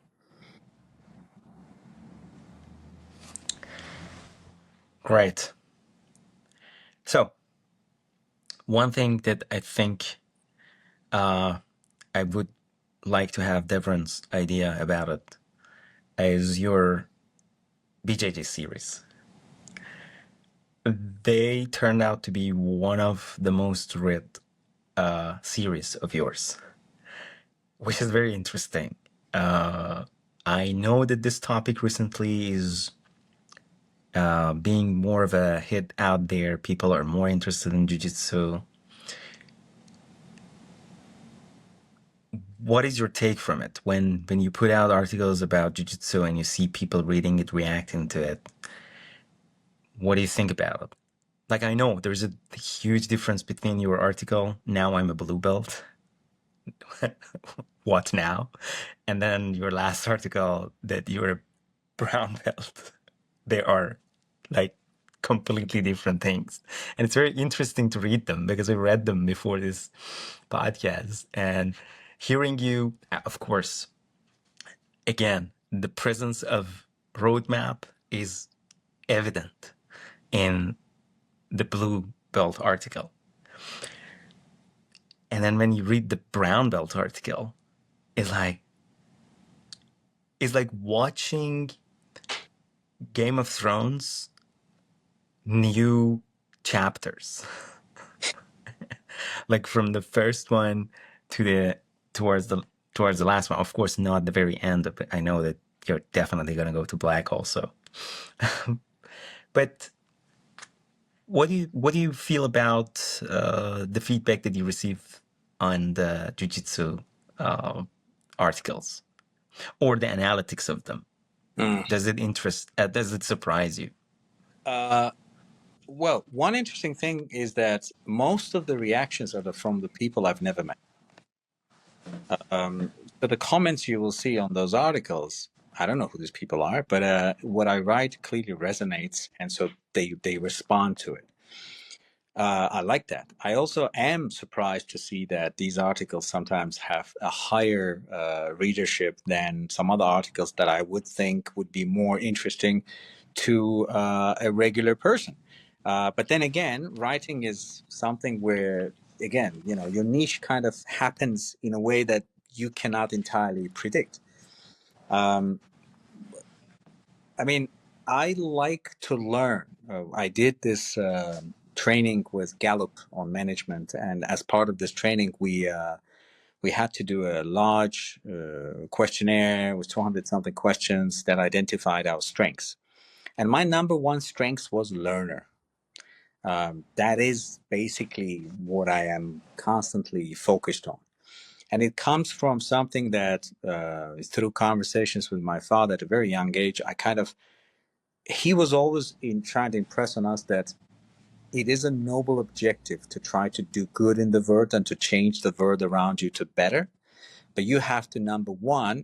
Right. So one thing that I think I would like to have Devran's idea about it is your BJJ series. They turned out to be one of the most read series of yours, which is very interesting. I know that this topic recently is being more of a hit out there. People are more interested in jiu-jitsu. What is your take from it when you put out articles about jiu-jitsu and you see people reading it, reacting to it? What do you think about it? Like, I know there's a huge difference between your article, "Now I'm a blue belt," what now? And then your last article that you're a brown belt. They are like completely different things. And it's very interesting to read them because I read them before this podcast, and hearing you, of course, again, the presence of roadmap is evident in the blue belt article. And then when you read the brown belt article, it's like watching Game of Thrones new chapters. Like from the first one to towards the last one. Of course, not the very end of it. I know that you're definitely gonna go to black also. But what do you feel about the feedback that you receive on the jiu-jitsu articles or the analytics of them? Does it surprise you? Well, one interesting thing is that most of the reactions are from the people I've never met. So the comments you will see on those articles, I don't know who these people are, but what I write clearly resonates, and so they respond to it. I like that. I also am surprised to see that these articles sometimes have a higher readership than some other articles that I would think would be more interesting to a regular person. But then again, writing is something where, again, your niche kind of happens in a way that you cannot entirely predict. I mean, I like to learn. I did this training with Gallup on management, and as part of this training, we we had to do a large questionnaire with 200 something questions that identified our strengths. And my number one strength was learner. That is basically what I am constantly focused on. And it comes from something that through conversations with my father at a very young age, he was always trying to impress on us that it is a noble objective to try to do good in the world and to change the world around you to better. But you have to, number one,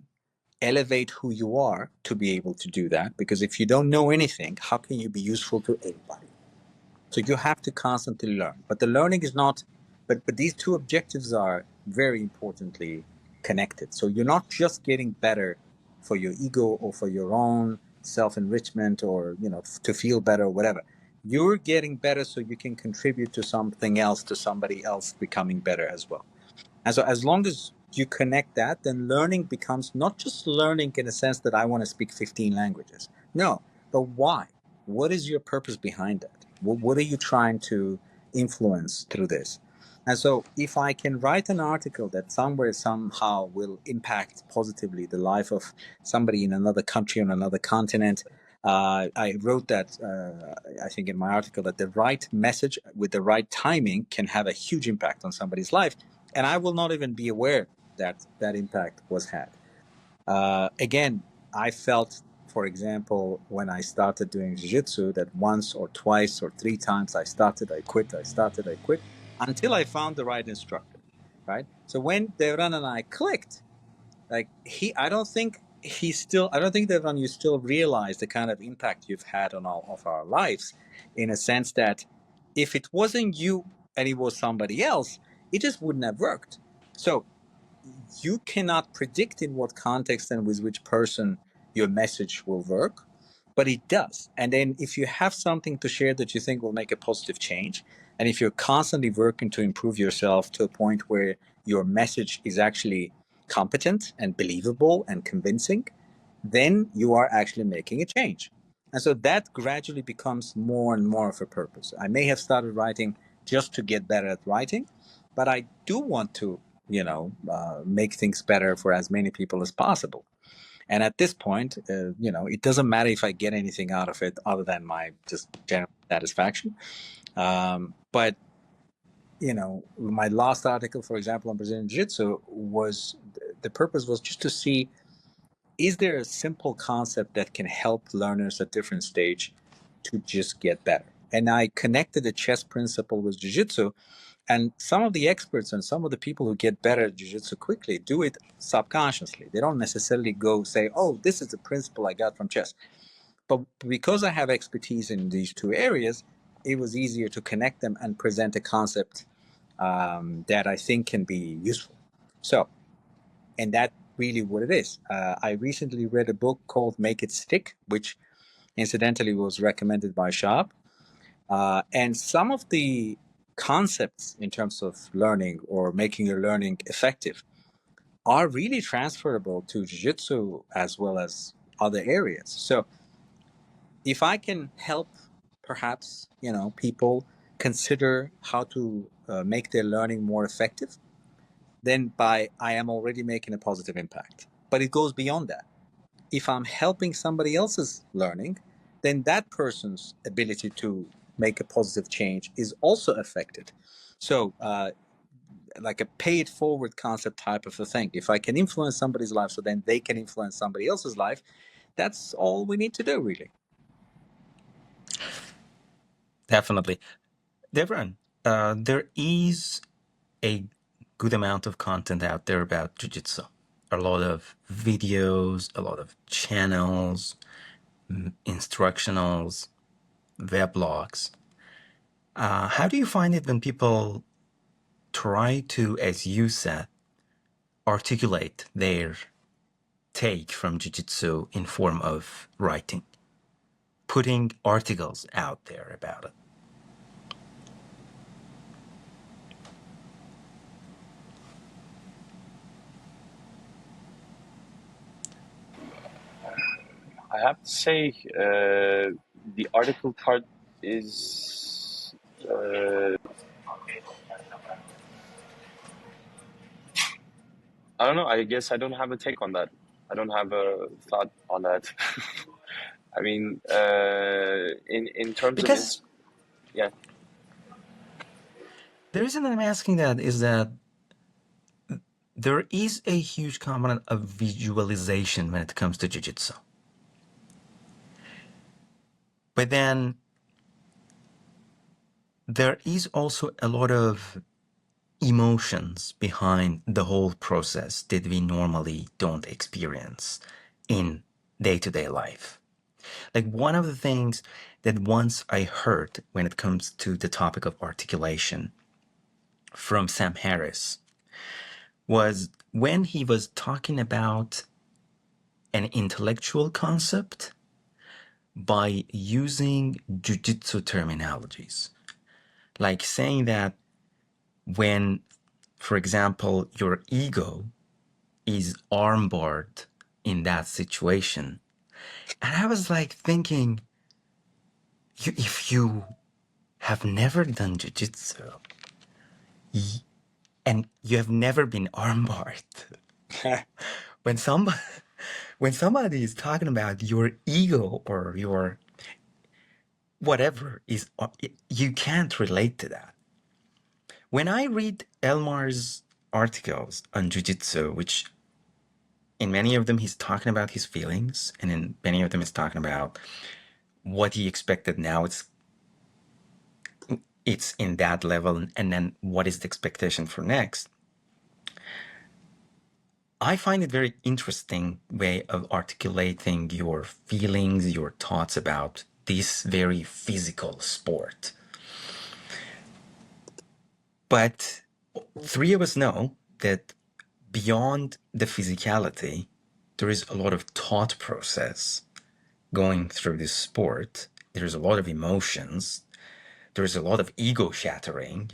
elevate who you are to be able to do that. Because if you don't know anything, how can you be useful to anybody? So you have to constantly learn. But the learning is not, but these two objectives are very importantly connected. So you're not just getting better for your ego or for your own self-enrichment or, to feel better or whatever. You're getting better so you can contribute to something else, to somebody else becoming better as well. And so as long as you connect that, then learning becomes not just learning in a sense that I want to speak 15 languages. No, but why? What is your purpose behind that? What are you trying to influence through this? And so if I can write an article that somewhere, somehow will impact positively the life of somebody in another country, on another continent, I wrote that, I think in my article, that the right message with the right timing can have a huge impact on somebody's life. And I will not even be aware that that impact was had. Again, I felt, for example, when I started doing jiu-jitsu, that once or twice or three times I started, I quit, until I found the right instructor, right? So when Devran and I clicked, like I don't think Devran, you still realize the kind of impact you've had on all of our lives, in a sense that if it wasn't you and it was somebody else, it just wouldn't have worked. So you cannot predict in what context and with which person your message will work, but it does. And then if you have something to share that you think will make a positive change, and if you're constantly working to improve yourself to a point where your message is actually competent and believable and convincing, then you are actually making a change. And so that gradually becomes more and more of a purpose. I may have started writing just to get better at writing, but I do want to make things better for as many people as possible. And at this point, it doesn't matter if I get anything out of it other than my just general satisfaction. But my last article, for example, on Brazilian Jiu-Jitsu, was the purpose was just to see, is there a simple concept that can help learners at different stage to just get better? And I connected the chess principle with Jiu-Jitsu. And some of the experts and some of the people who get better at jiu-jitsu quickly do it subconsciously. They don't necessarily go say, oh, this is the principle I got from chess. But because I have expertise in these two areas, it was easier to connect them and present a concept that I think can be useful. So, and that really what it is. I recently read a book called Make It Stick, which incidentally was recommended by Sharp. And some of the concepts in terms of learning or making your learning effective are really transferable to jiu-jitsu as well as other areas. So if I can help perhaps people consider how to make their learning more effective, then I am already making a positive impact. But it goes beyond that. If I'm helping somebody else's learning, then that person's ability to make a positive change is also affected. So like a pay it forward concept type of a thing. If I can influence somebody's life, so then they can influence somebody else's life, that's all we need to do, really. Definitely. Devran, there is a good amount of content out there about jiu-jitsu. A lot of videos, a lot of channels, instructionals, weblogs. How do you find it when people try to, as you said, articulate their take from jiu-jitsu in form of writing, putting articles out there about it? I have to say, the article part is I don't know. I guess I don't have a take on that. I don't have a thought on that. I mean, in terms of Because yeah. the reason I'm asking that is that there is a huge component of visualization when it comes to jiu-jitsu. But then there is also a lot of emotions behind the whole process that we normally don't experience in day-to-day life. Like one of the things that once I heard when it comes to the topic of articulation from Sam Harris was when he was talking about an intellectual concept by using jujitsu terminologies. Like saying that when, for example, your ego is armbarred in that situation. And I was like thinking, if you have never done jiu-jitsu and you have never been armbarred, when somebody is talking about your ego or your whatever is, you can't relate to that. When I read Elmar's articles on jiu-jitsu, which in many of them he's talking about his feelings, and in many of them he's talking about what he expected. Now it's in that level, and then what is the expectation for next. I find it very interesting way of articulating your feelings, your thoughts about this very physical sport. But three of us know that beyond the physicality, there is a lot of thought process going through this sport. There's a lot of emotions. There's a lot of ego shattering.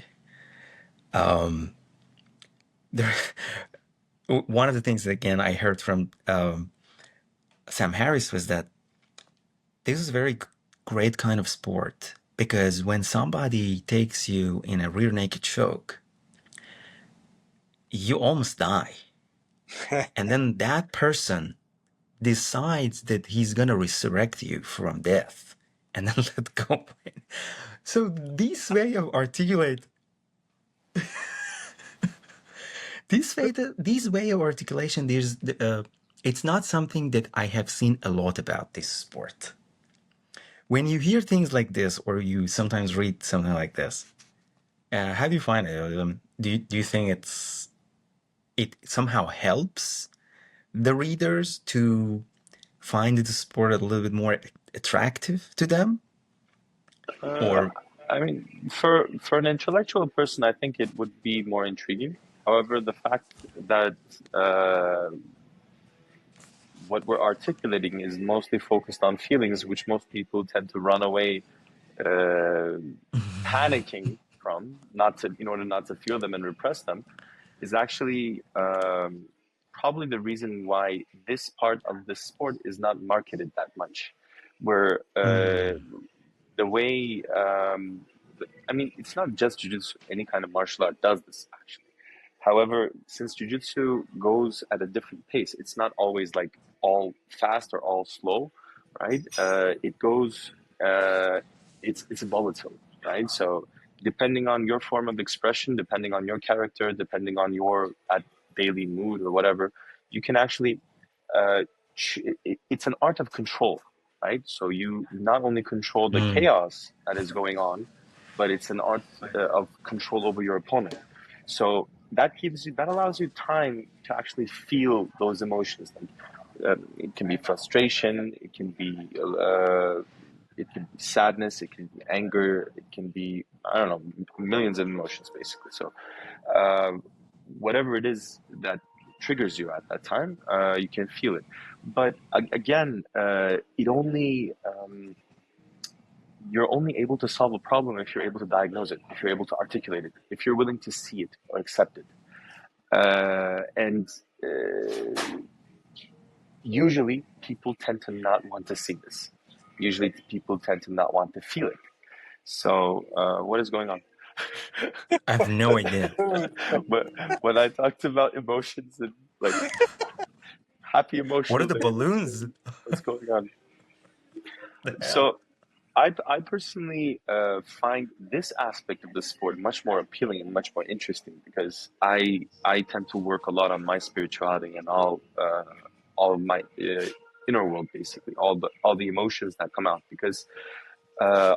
There, one of the things that, again, I heard from Sam Harris was that this is a very great kind of sport because when somebody takes you in a rear naked choke, you almost die. And then that person decides that he's going to resurrect you from death and then let go. So this way of articulate, this way of articulation, it's not something that I have seen a lot about this sport. When you hear things like this, or you sometimes read something like this, how do you find it? Do you think it somehow helps the readers to find the sport a little bit more attractive to them? Or I mean, for an intellectual person, I think it would be more intriguing. However, the fact that what we're articulating is mostly focused on feelings, which most people tend to run away, panicking from, not to in order not to feel them and repress them, is actually probably the reason why this part of the sport is not marketed that much. Where the way, I mean, it's not just jiu-jitsu. Any kind of martial art does this actually. However, since jiu-jitsu goes at a different pace, it's not always like all fast or all slow, right? It goes, it's volatile, right? So depending on your form of expression, depending on your character, depending on your daily mood or whatever, you can actually, uh, it's an art of control, right? So you not only control the chaos that is going on, but it's an art of control over your opponent. So that allows you time to actually feel those emotions. Like it can be frustration, it can be sadness, it can be anger, it can be, I don't know, millions of emotions basically. So whatever it is that triggers you at that time, you can feel it. But again, you're only able to solve a problem if you're able to diagnose it, if you're able to articulate it, if you're willing to see it or accept it. And usually people tend to not want to see this. Usually people tend to not want to feel it. So what is going on? I have no idea. But when I talked about emotions and Like happy What are emotional the day. balloons? What's going on? The hell? So I personally find this aspect of the sport much more appealing and much more interesting because I tend to work a lot on my spirituality and all of my inner world, basically all the emotions that come out, because uh,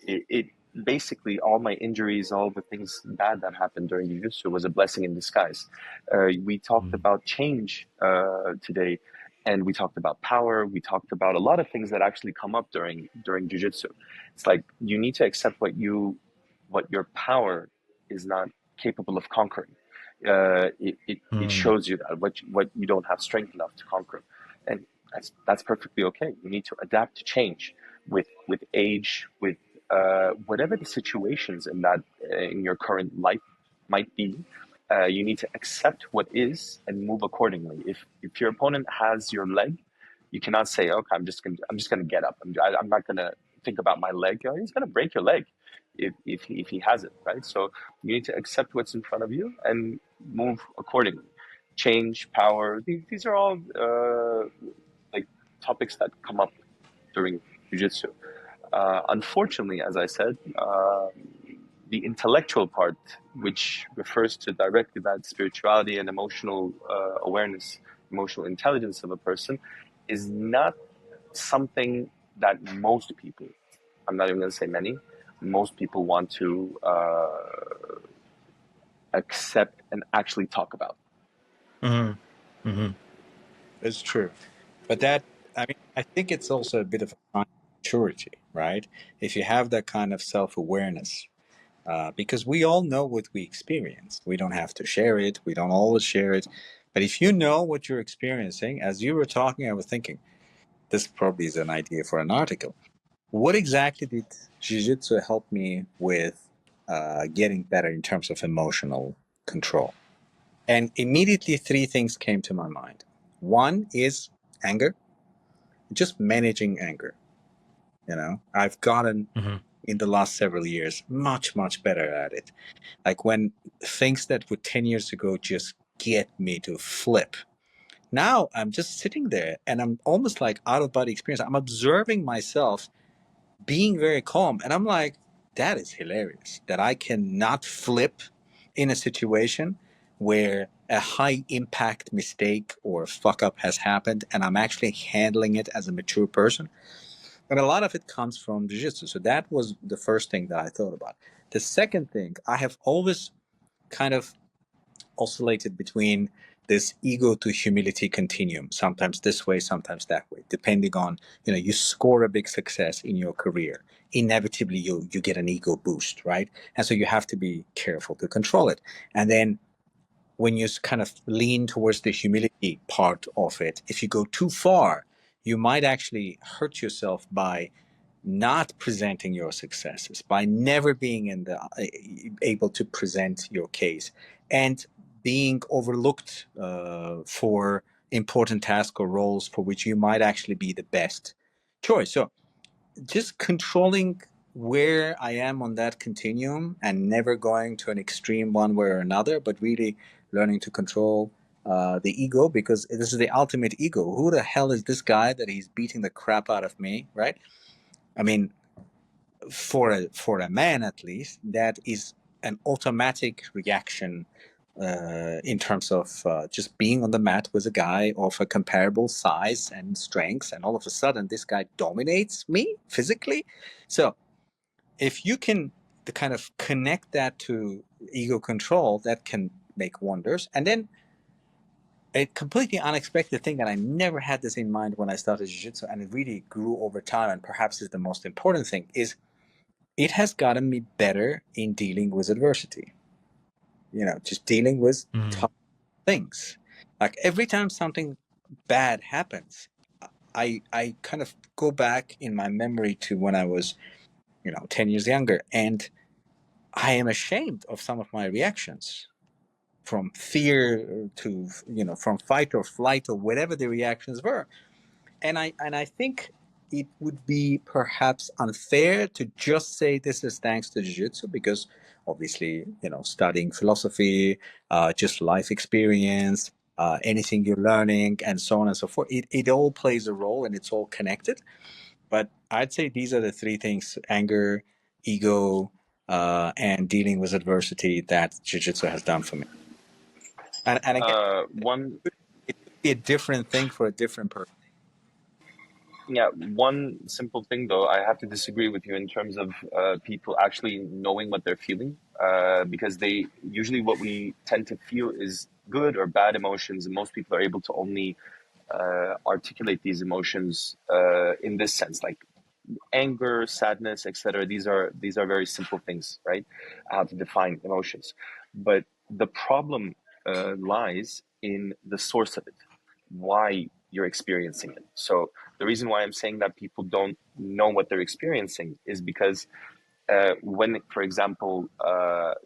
it basically, all my injuries, all the things bad that happened during jiu-jitsu was a blessing in disguise. We talked Mm, about change today, and we talked about power. We talked about a lot of things that actually come up during jiu-jitsu. It's like you need to accept what your power is not capable of conquering. It mm, shows you that what you don't have strength enough to conquer, and that's perfectly okay. You need to adapt to change with age, with whatever the situations in your current life might be. You need to accept what is and move accordingly. If your opponent has your leg, you cannot say, "Okay, I'm just gonna get up. I'm not gonna think about my leg." He's gonna break your leg if he has it, right? So you need to accept what's in front of you and move accordingly. Change, power. These are all like topics that come up during jiu-jitsu. Unfortunately, as I said, the intellectual part, which refers to directly that spirituality and emotional awareness, emotional intelligence of a person, is not something that most people, I'm not even going to say many, most people want to accept and actually talk about. mm, mm, It's true. But that, I mean, I think it's also a bit of a sign of maturity, right? If you have that kind of self awareness, because we all know what we experience. We don't have to share it, we don't always share it. But if you know what you're experiencing, as you were talking, I was thinking, this probably is an idea for an article. What exactly did Jiu Jitsu help me with getting better in terms of emotional control? And immediately, three things came to my mind. One is anger, just managing anger. I've gotten mm, in the last several years much, much better at it. Like when things that would 10 years ago just get me to flip. Now I'm just sitting there and I'm almost like out of body experience. I'm observing myself being very calm. And I'm like, that is hilarious that I cannot flip in a situation where a high impact mistake or fuck up has happened and I'm actually handling it as a mature person. And a lot of it comes from jiu-jitsu. So that was the first thing that I thought about. The second thing, I have always kind of oscillated between this ego to humility continuum, sometimes this way, sometimes that way, depending on, you score a big success in your career, inevitably you get an ego boost, right? And so you have to be careful to control it. And then when you kind of lean towards the humility part of it, if you go too far, you might actually hurt yourself by not presenting your successes, by never being able to present your case, and being overlooked for important tasks or roles for which you might actually be the best choice. So just controlling where I am on that continuum and never going to an extreme one way or another, but really learning to control the ego, because this is the ultimate ego. Who the hell is this guy that he's beating the crap out of me, right? I mean, for a man at least, that is an automatic reaction in terms of just being on the mat with a guy of a comparable size and strength, and all of a sudden this guy dominates me physically. So if you can kind of connect that to ego control, that can make wonders. And then a completely unexpected thing, and I never had this in mind when I started jiu-jitsu, and it really grew over time, and perhaps is the most important thing, is it has gotten me better in dealing with adversity. Just dealing with mm, tough things. Like every time something bad happens, I kind of go back in my memory to when I was, 10 years younger, and I am ashamed of some of my reactions, from fear to, from fight or flight or whatever the reactions were. And I think it would be perhaps unfair to just say this is thanks to jiu-jitsu, because obviously, studying philosophy, just life experience, anything you're learning, and so on and so forth. It all plays a role, and it's all connected. But I'd say these are the three things: anger, ego, and dealing with adversity that jiu-jitsu has done for me. And again, One it could be a different thing for a different person. Yeah, one simple thing though, I have to disagree with you in terms of people actually knowing what they're feeling, because they usually what we tend to feel is good or bad emotions, and most people are able to only articulate these emotions in this sense, like anger, sadness, etc. These are very simple things, right? How to define emotions, but the problem lies in the source of it, why you're experiencing it. So the reason why I'm saying that people don't know what they're experiencing is because when, for example,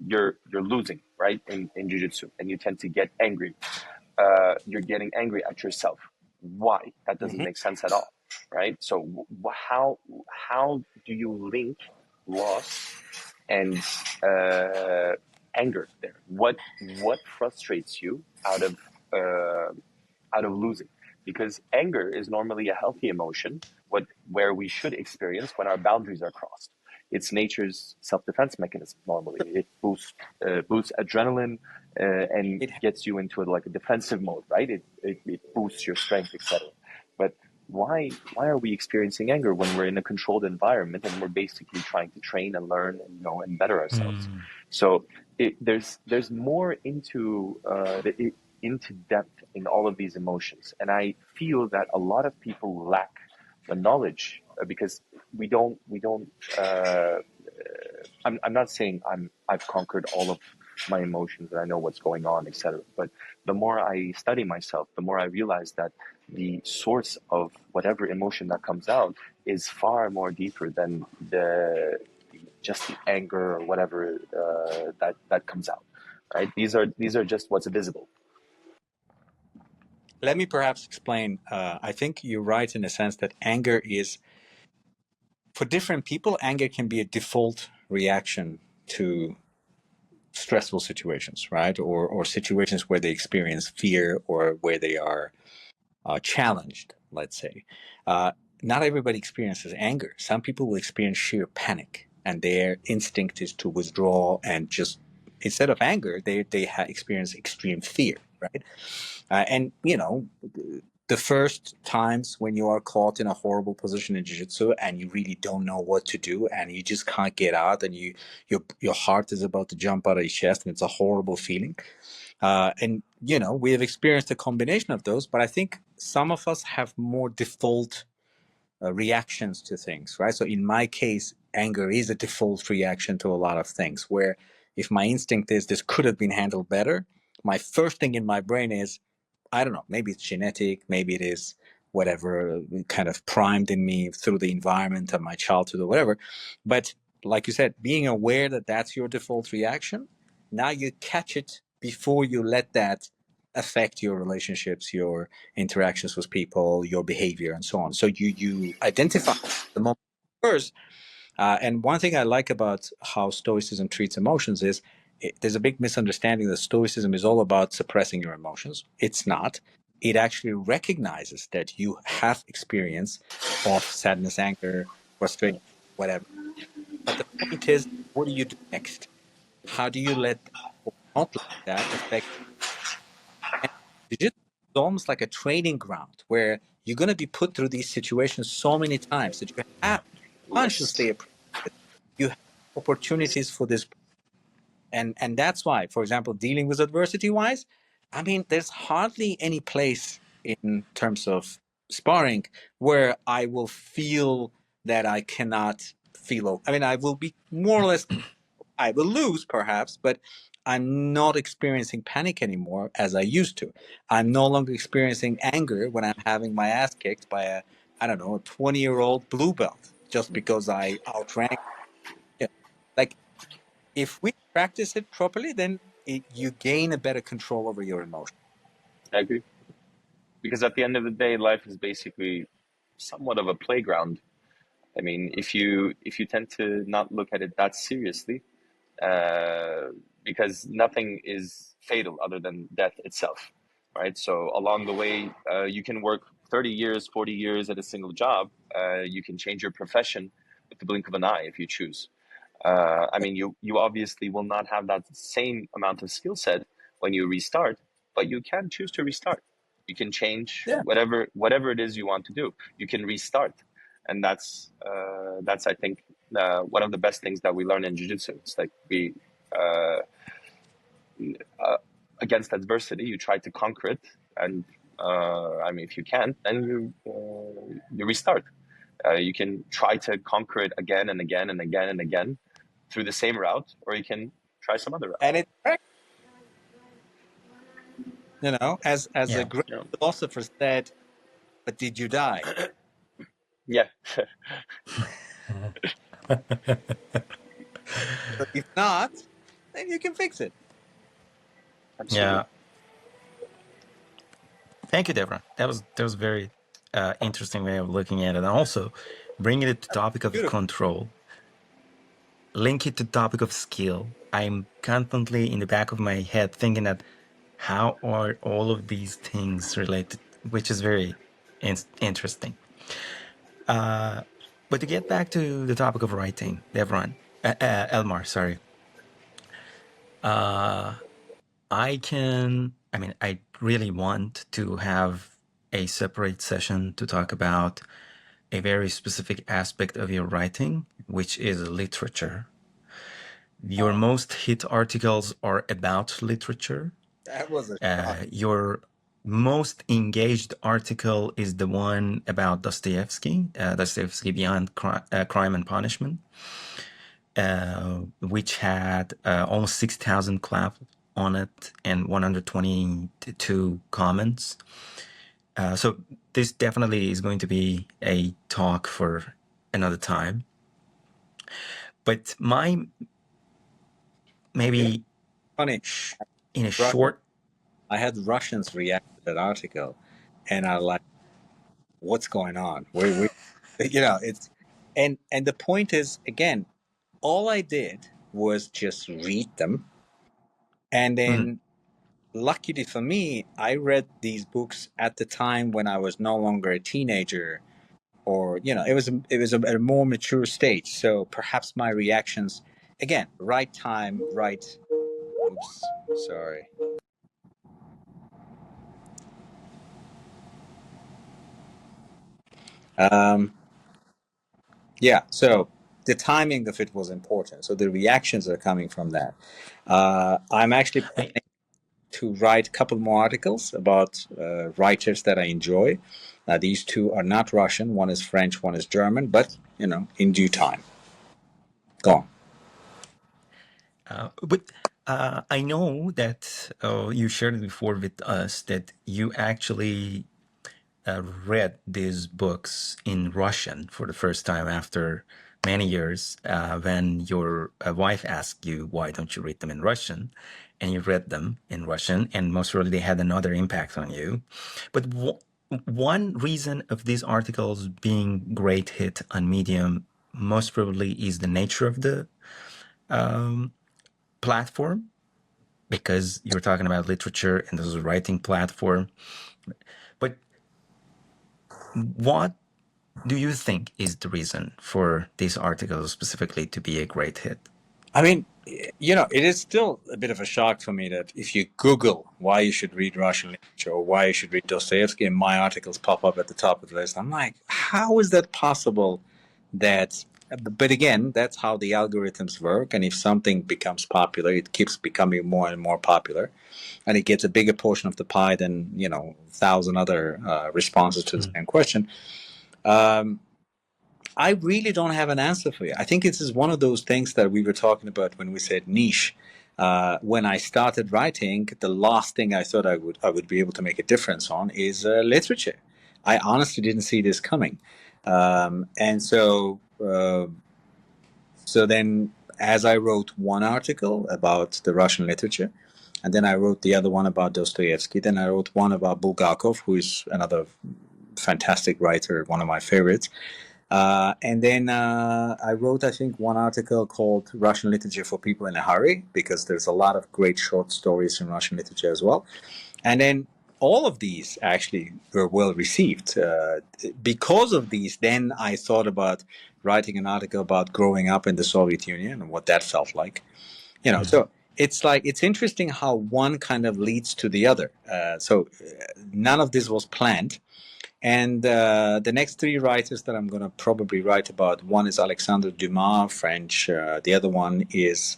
you're losing, right, in jiu-jitsu, and you tend to get angry, you're getting angry at yourself. Why? That doesn't Mm-hmm. make sense at all, right? So how do you link loss and anger there? What frustrates you out of losing? Because anger is normally a healthy emotion, where we should experience when our boundaries are crossed. It's nature's self-defense mechanism. Normally, it boosts adrenaline and It gets you into like a defensive mode, right? It boosts your strength, etc. But why are we experiencing anger when we're in a controlled environment and we're basically trying to train and learn and and better ourselves? Mm. So there's more into depth in all of these emotions, and I feel that a lot of people lack the knowledge because we don't. I'm not saying I've conquered all of my emotions and I know what's going on, etc. But the more I study myself, the more I realize that the source of whatever emotion that comes out is far more deeper than just the anger or whatever that comes out. Right? These are just what's visible. Let me perhaps explain. I think you're right in the sense that anger is, for different people, anger can be a default reaction to stressful situations, right? Or situations where they experience fear or where they are challenged, let's say. Uh, Not everybody experiences anger. Some people will experience sheer panic, and their instinct is to withdraw and just, instead of anger, they experience extreme fear, right? And the first times when you are caught in a horrible position in jiu-jitsu and you really don't know what to do and you just can't get out, and your heart is about to jump out of your chest, and it's a horrible feeling. And we have experienced a combination of those, but I think some of us have more default reactions to things, right? So in my case, anger is a default reaction to a lot of things, where if my instinct is this could have been handled better, my first thing in my brain is, I don't know, maybe it's genetic, maybe it is whatever kind of primed in me through the environment of my childhood or whatever. But like you said, being aware that that's your default reaction, now you catch it before you let that affect your relationships, your interactions with people, your behavior, and so on. So you identify the moment first. And one thing I like about how Stoicism treats emotions is there's a big misunderstanding that Stoicism is all about suppressing your emotions. It's not. It actually recognizes that you have experience of sadness, anger, frustration, whatever. But the point is, what do you do next? How do you let or not let that affect you? And jiu-jitsu is almost like a training ground where you're going to be put through these situations so many times that you have consciously appreciate it. You have opportunities for this, and that's why, for example, dealing with adversity wise, I mean, there's hardly any place in terms of sparring where I will feel that I cannot feel. I mean, I will be more or less, I will lose perhaps, but I'm not experiencing panic anymore as I used to. I'm no longer experiencing anger when I'm having my ass kicked by I don't know, a 20-year-old blue belt just because I outrank. You know, like, if we practice it properly, then you gain a better control over your emotions. I agree, because at the end of the day, life is basically somewhat of a playground. I mean, if you tend to not look at it that seriously, uh, because nothing is fatal other than death itself, right? So along the way, you can work 30 years, 40 years at a single job. You can change your profession with the blink of an eye if you choose. I mean, you obviously will not have that same amount of skill set when you restart, but you can choose to restart. You can change Yeah. whatever it is you want to do. You can restart, and that's I think one of the best things that we learn in jiu-jitsu. It's like uh, against adversity, you try to conquer it, and I mean, if you can't, then you restart. You can try to conquer it again and again and again and again through the same route, or you can try some other route. And it's, as a Yeah. great Yeah. philosopher said, but did you die? Yeah. But if not, then you can fix it. Absolutely. Yeah. Thank you, Deborah. That was a very interesting way of looking at it, and also bringing it to topic of Beautiful. control, link it to topic of skill. I'm constantly in the back of my head thinking that how are all of these things related, which is very interesting. But to get back to the topic of writing, Devron, Elmar, sorry. I really want to have a separate session to talk about a very specific aspect of your writing, which is literature. Your most hit articles are about literature. That was a shock. Your most engaged article is the one about Dostoevsky, Dostoevsky Beyond Crime and Punishment, which had almost 6,000 claps on it and 122 comments. So this definitely is going to be a talk for another time. But maybe Funny. in a short... I had Russians react to that article, and I like, what's going on? It's and the point is, again, all I did was just read them, and then luckily for me, I read these books at the time when I was no longer a teenager, or it was a more mature stage. So perhaps my reactions, again, right time, right. Oops, sorry. Yeah, so the timing of it was important. So the reactions are coming from that. I'm actually I, planning to write a couple more articles about writers that I enjoy. These two are not Russian. One is French, one is German, but, in due time. Go on. but I know that you shared it before with us that you actually read these books in Russian for the first time after many years, when your wife asked you, why don't you read them in Russian? And you read them in Russian, and most probably they had another impact on you. But one reason of these articles being great hit on Medium most probably is the nature of the platform, because you're talking about literature and this is a writing platform. But what do you think is the reason for these articles specifically to be a great hit? I mean, it is still a bit of a shock for me that if you Google why you should read Russian literature or why you should read Dostoevsky, and my articles pop up at the top of the list. I'm like, how is that possible? But again, that's how the algorithms work. And if something becomes popular, it keeps becoming more and more popular, and it gets a bigger portion of the pie than 1,000 other responses to the same question. I really don't have an answer for you. I think this is one of those things that we were talking about when we said niche. When I started writing, the last thing I thought I would be able to make a difference on is literature. I honestly didn't see this coming, and so then as I wrote one article about the Russian literature, and then I wrote the other one about Dostoevsky. Then I wrote one about Bulgakov, who is another fantastic writer, one of my favorites. And then I wrote, I think, one article called Russian Literature for People in a Hurry, because there's a lot of great short stories in Russian literature as well. And then all of these actually were well received. Because of these, then I thought about writing an article about growing up in the Soviet Union and what that felt like. So it's like, it's interesting how one kind of leads to the other. None of this was planned. And the next three writers that I'm going to probably write about, one is Alexandre Dumas, French. The other one is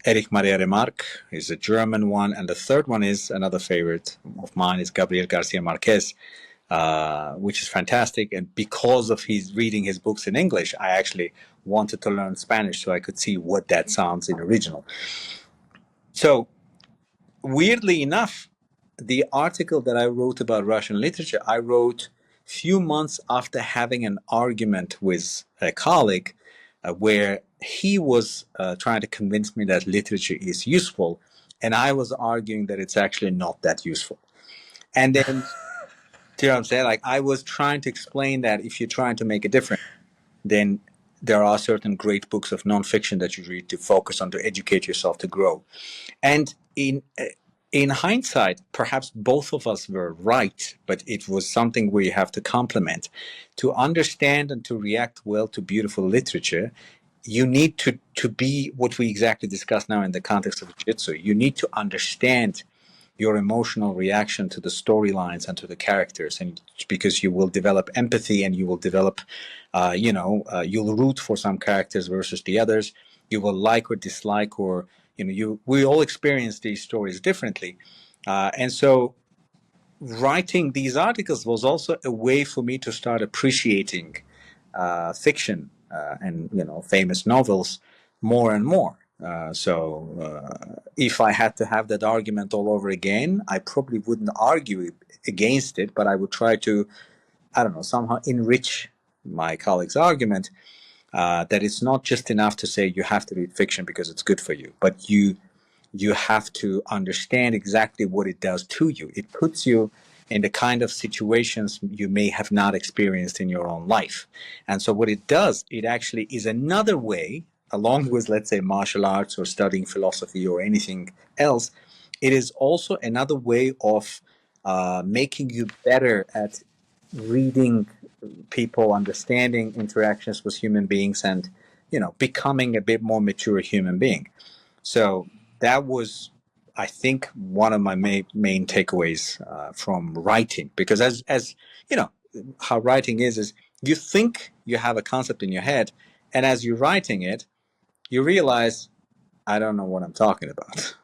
Erich Maria Remarque, is a German one. And the third one is another favorite of mine, is Gabriel Garcia Marquez, which is fantastic. And because of his reading his books in English, I actually wanted to learn Spanish so I could see what that sounds in original. So weirdly enough, the article that I wrote about Russian literature, I wrote few months after having an argument with a colleague where he was trying to convince me that literature is useful, and I was arguing that it's actually not that useful. And then, do you know what I'm saying? Like, I was trying to explain that if you're trying to make a difference, then there are certain great books of nonfiction that you read to focus on, to educate yourself, to grow. And in hindsight, perhaps both of us were right, but it was something we have to complement. To understand and to react well to beautiful literature, you need to be what we exactly discussed now in the context of jiu-jitsu. You need to understand your emotional reaction to the storylines and to the characters, and because you will develop empathy and you will develop, you'll root for some characters versus the others. You will like or dislike, or we all experience these stories differently, and so writing these articles was also a way for me to start appreciating fiction and famous novels more and more. If I had to have that argument all over again, I probably wouldn't argue against it, but I would try to, I don't know, somehow enrich my colleague's argument, that it's not just enough to say you have to read fiction because it's good for you, but you have to understand exactly what it does to you. It puts you in the kind of situations you may have not experienced in your own life. And so what it does, it actually is another way, along with, let's say, martial arts or studying philosophy or anything else, it is also another way of making you better at reading people, understanding interactions with human beings, and becoming a bit more mature human being. So that was, I think, one of my main takeaways from writing, because as you know, how writing is you think you have a concept in your head, and as you're writing it, you realize, I don't know what I'm talking about.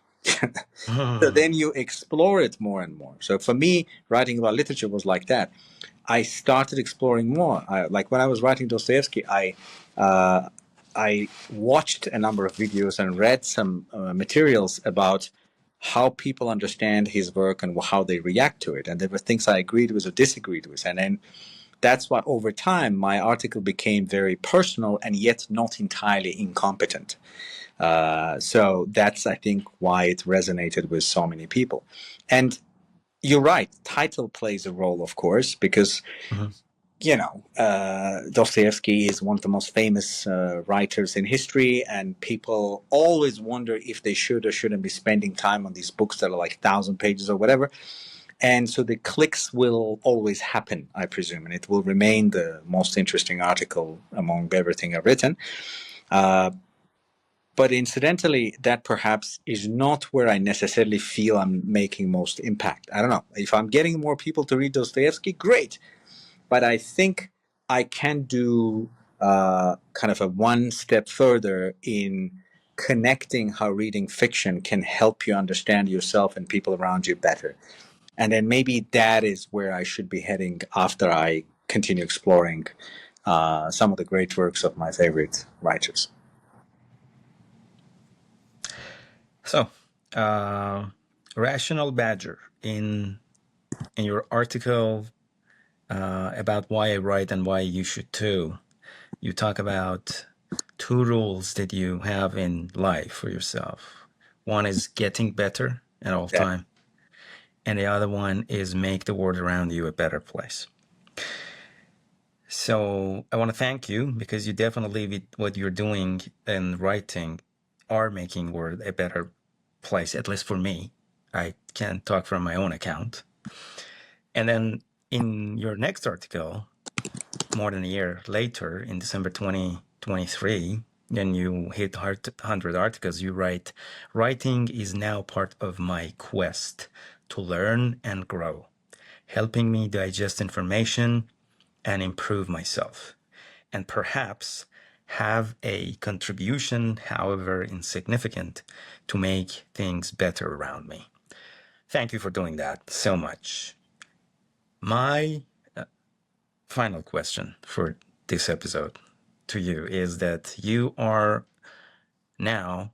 So then you explore it more and more. So for me, writing about literature was like that. I started exploring more. Like when I was writing Dostoevsky, I watched a number of videos and read some materials about how people understand his work and how they react to it. And there were things I agreed with or disagreed with. And then that's why over time my article became very personal and yet not entirely incompetent. So that's, I think, why it resonated with so many people. And you're right, title plays a role, of course, because Dostoevsky is one of the most famous writers in history, and people always wonder if they should or shouldn't be spending time on these books that are like 1,000 pages or whatever. And so the clicks will always happen, I presume, and it will remain the most interesting article among everything I've written. But incidentally, that perhaps is not where I necessarily feel I'm making most impact. I don't know. If I'm getting more people to read Dostoevsky, great. But I think I can do kind of a one step further in connecting how reading fiction can help you understand yourself and people around you better. And then maybe that is where I should be heading after I continue exploring some of the great works of my favorite writers. So, Rational Badger, in your article about why I write and why you should too, you talk about two rules that you have in life for yourself. One is getting better at all Yeah. time, and the other one is make the world around you a better place. So I want to thank you, because you definitely, with what you're doing and writing, are making world a better place, at least for me. I can talk from my own account. And then in your next article, more than a year later, in December 2023, when you hit 100 articles, you write, writing is now part of my quest to learn and grow, helping me digest information and improve myself, and perhaps have a contribution, however insignificant, to make things better around me. Thank you for doing that so much. My final question for this episode to you is that you are now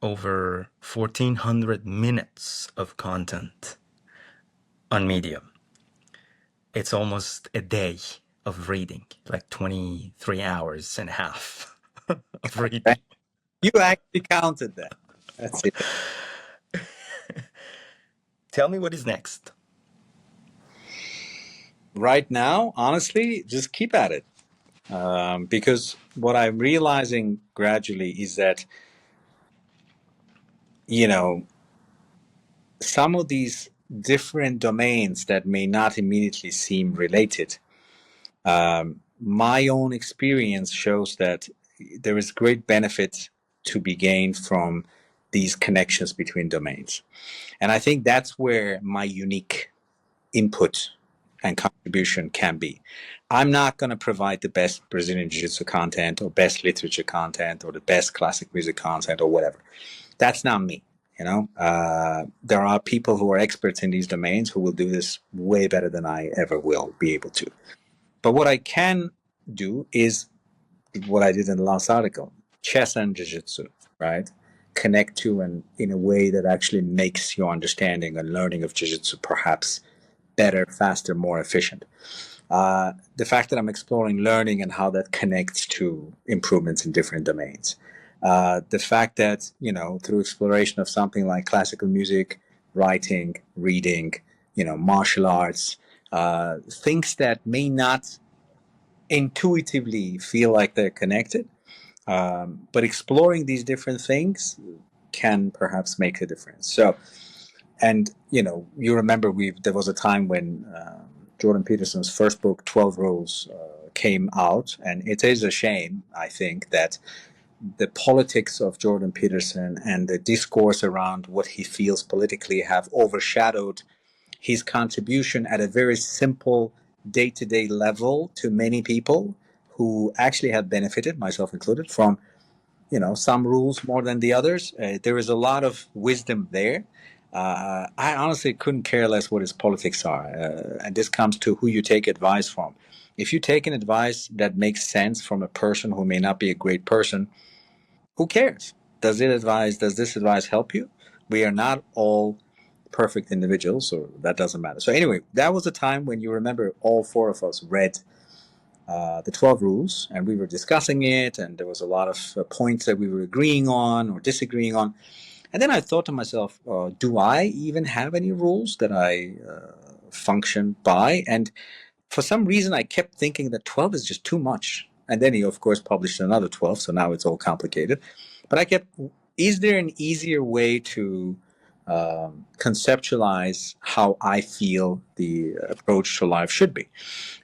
over 1,400 minutes of content on Medium. It's almost a day of reading, like 23 hours and a half of reading. You actually counted that. That's it. Tell me what is next. Right now, honestly, just keep at it. Because what I'm realizing gradually is that, you know, some of these different domains that may not immediately seem related, my own experience shows that there is great benefit to be gained from these connections between domains. And I think that's where my unique input and contribution can be. I'm not going to provide the best Brazilian Jiu Jitsu content or best literature content or the best classic music content or whatever. That's not me. There are people who are experts in these domains who will do this way better than I ever will be able to. But what I can do is what I did in the last article, chess and jiu-jitsu, right? Connect to and in a way that actually makes your understanding and learning of jiu-jitsu perhaps better, faster, more efficient. The fact that I'm exploring learning and how that connects to improvements in different domains. The fact that, through exploration of something like classical music, writing, reading, martial arts, things that may not intuitively feel like they're connected, but exploring these different things can perhaps make a difference. So, and you remember there was a time when Jordan Peterson's first book, 12 Rules, came out, and it is a shame, I think, that the politics of Jordan Peterson and the discourse around what he feels politically have overshadowed his contribution at a very simple day-to-day level to many people who actually have benefited, myself included, from some rules more than the others. There is a lot of wisdom there. I honestly couldn't care less what his politics are, and this comes to who you take advice from. If you take an advice that makes sense from a person who may not be a great person, who cares? Does this advice help you? We are not all perfect individuals, so that doesn't matter. So anyway, that was a time when you remember all four of us read the 12 rules, and we were discussing it, and there was a lot of points that we were agreeing on or disagreeing on. And then I thought to myself, do I even have any rules that I function by? And for some reason, I kept thinking that 12 is just too much. And then he, of course, published another 12, so now it's all complicated. But is there an easier way to conceptualize how I feel the approach to life should be?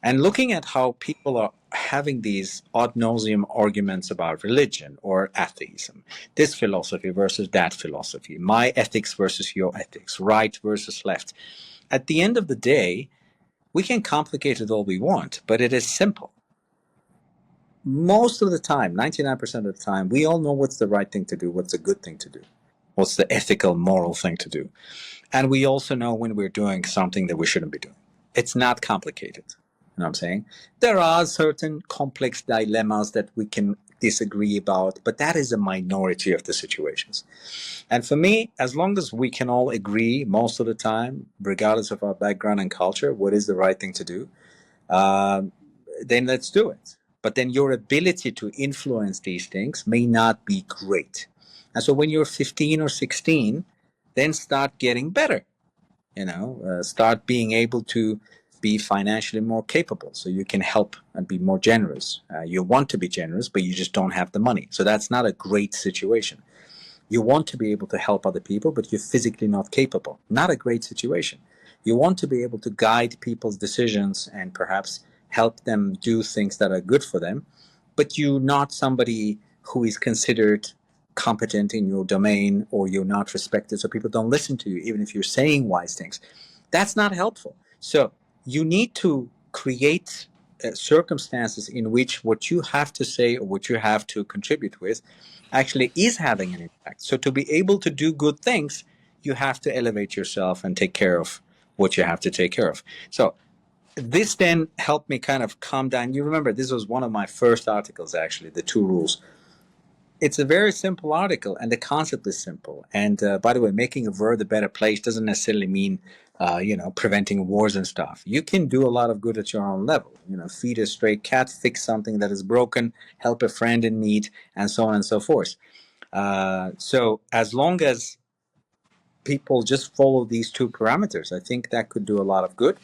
And looking at how people are having these ad nauseum arguments about religion or atheism, this philosophy versus that philosophy, my ethics versus your ethics, right versus left. At the end of the day, we can complicate it all we want, but it is simple. Most of the time, 99% of the time, we all know what's the right thing to do, what's a good thing to do, what's the ethical, moral thing to do. And we also know when we're doing something that we shouldn't be doing. It's not complicated. You know what I'm saying? There are certain complex dilemmas that we can disagree about, but that is a minority of the situations. And for me, as long as we can all agree most of the time, regardless of our background and culture, what is the right thing to do, then let's do it. But then your ability to influence these things may not be great. And so when you're 15 or 16, then start getting better. Start being able to be financially more capable so you can help and be more generous. You want to be generous, but you just don't have the money. So that's not a great situation. You want to be able to help other people, but you're physically not capable. Not a great situation. You want to be able to guide people's decisions and perhaps help them do things that are good for them, but you're not somebody who is considered competent in your domain, or you're not respected, so people don't listen to you even if you're saying wise things. That's not helpful. So you need to create circumstances in which what you have to say or what you have to contribute with actually is having an impact. So to be able to do good things, you have to elevate yourself and take care of what you have to take care of. So this then helped me kind of calm down. You remember, this was one of my first articles, actually, the 2 rules. It's a very simple article, and the concept is simple. And by the way, making a world a better place doesn't necessarily mean, preventing wars and stuff. You can do a lot of good at your own level. Feed a stray cat, fix something that is broken, help a friend in need, and so on and so forth. So as long as people just follow these 2 parameters, I think that could do a lot of good.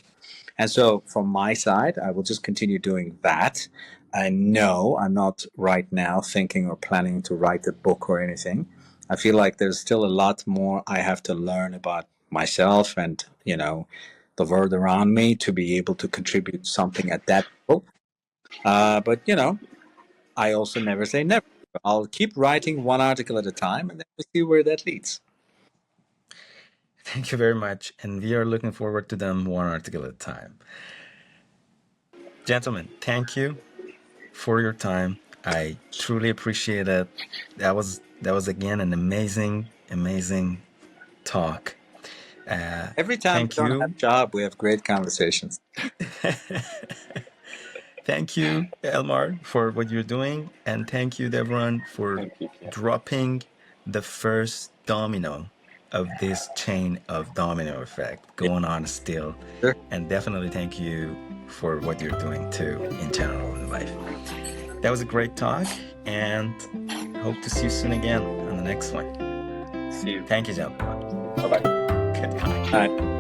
And so from my side, I will just continue doing that. And no, I'm not right now thinking or planning to write a book or anything. I feel like there's still a lot more I have to learn about myself and, the world around me to be able to contribute something at that level. But, I also never say never. I'll keep writing one article at a time, and then we'll see where that leads. Thank you very much. And we are looking forward to them one article at a time. Gentlemen, thank you for your time. I truly appreciate it. That was again an amazing talk. Every time we don't have a job, we have great conversations. Thank you, Elmar, for what you're doing. And thank you, Devron, for dropping the first domino of this chain of domino effect going on still. Sure. And definitely thank you for what you're doing too in general in life. That was a great talk, and hope to see you soon again on the next one. See you. Thank you, gentlemen. Bye-bye. Goodbye. All right.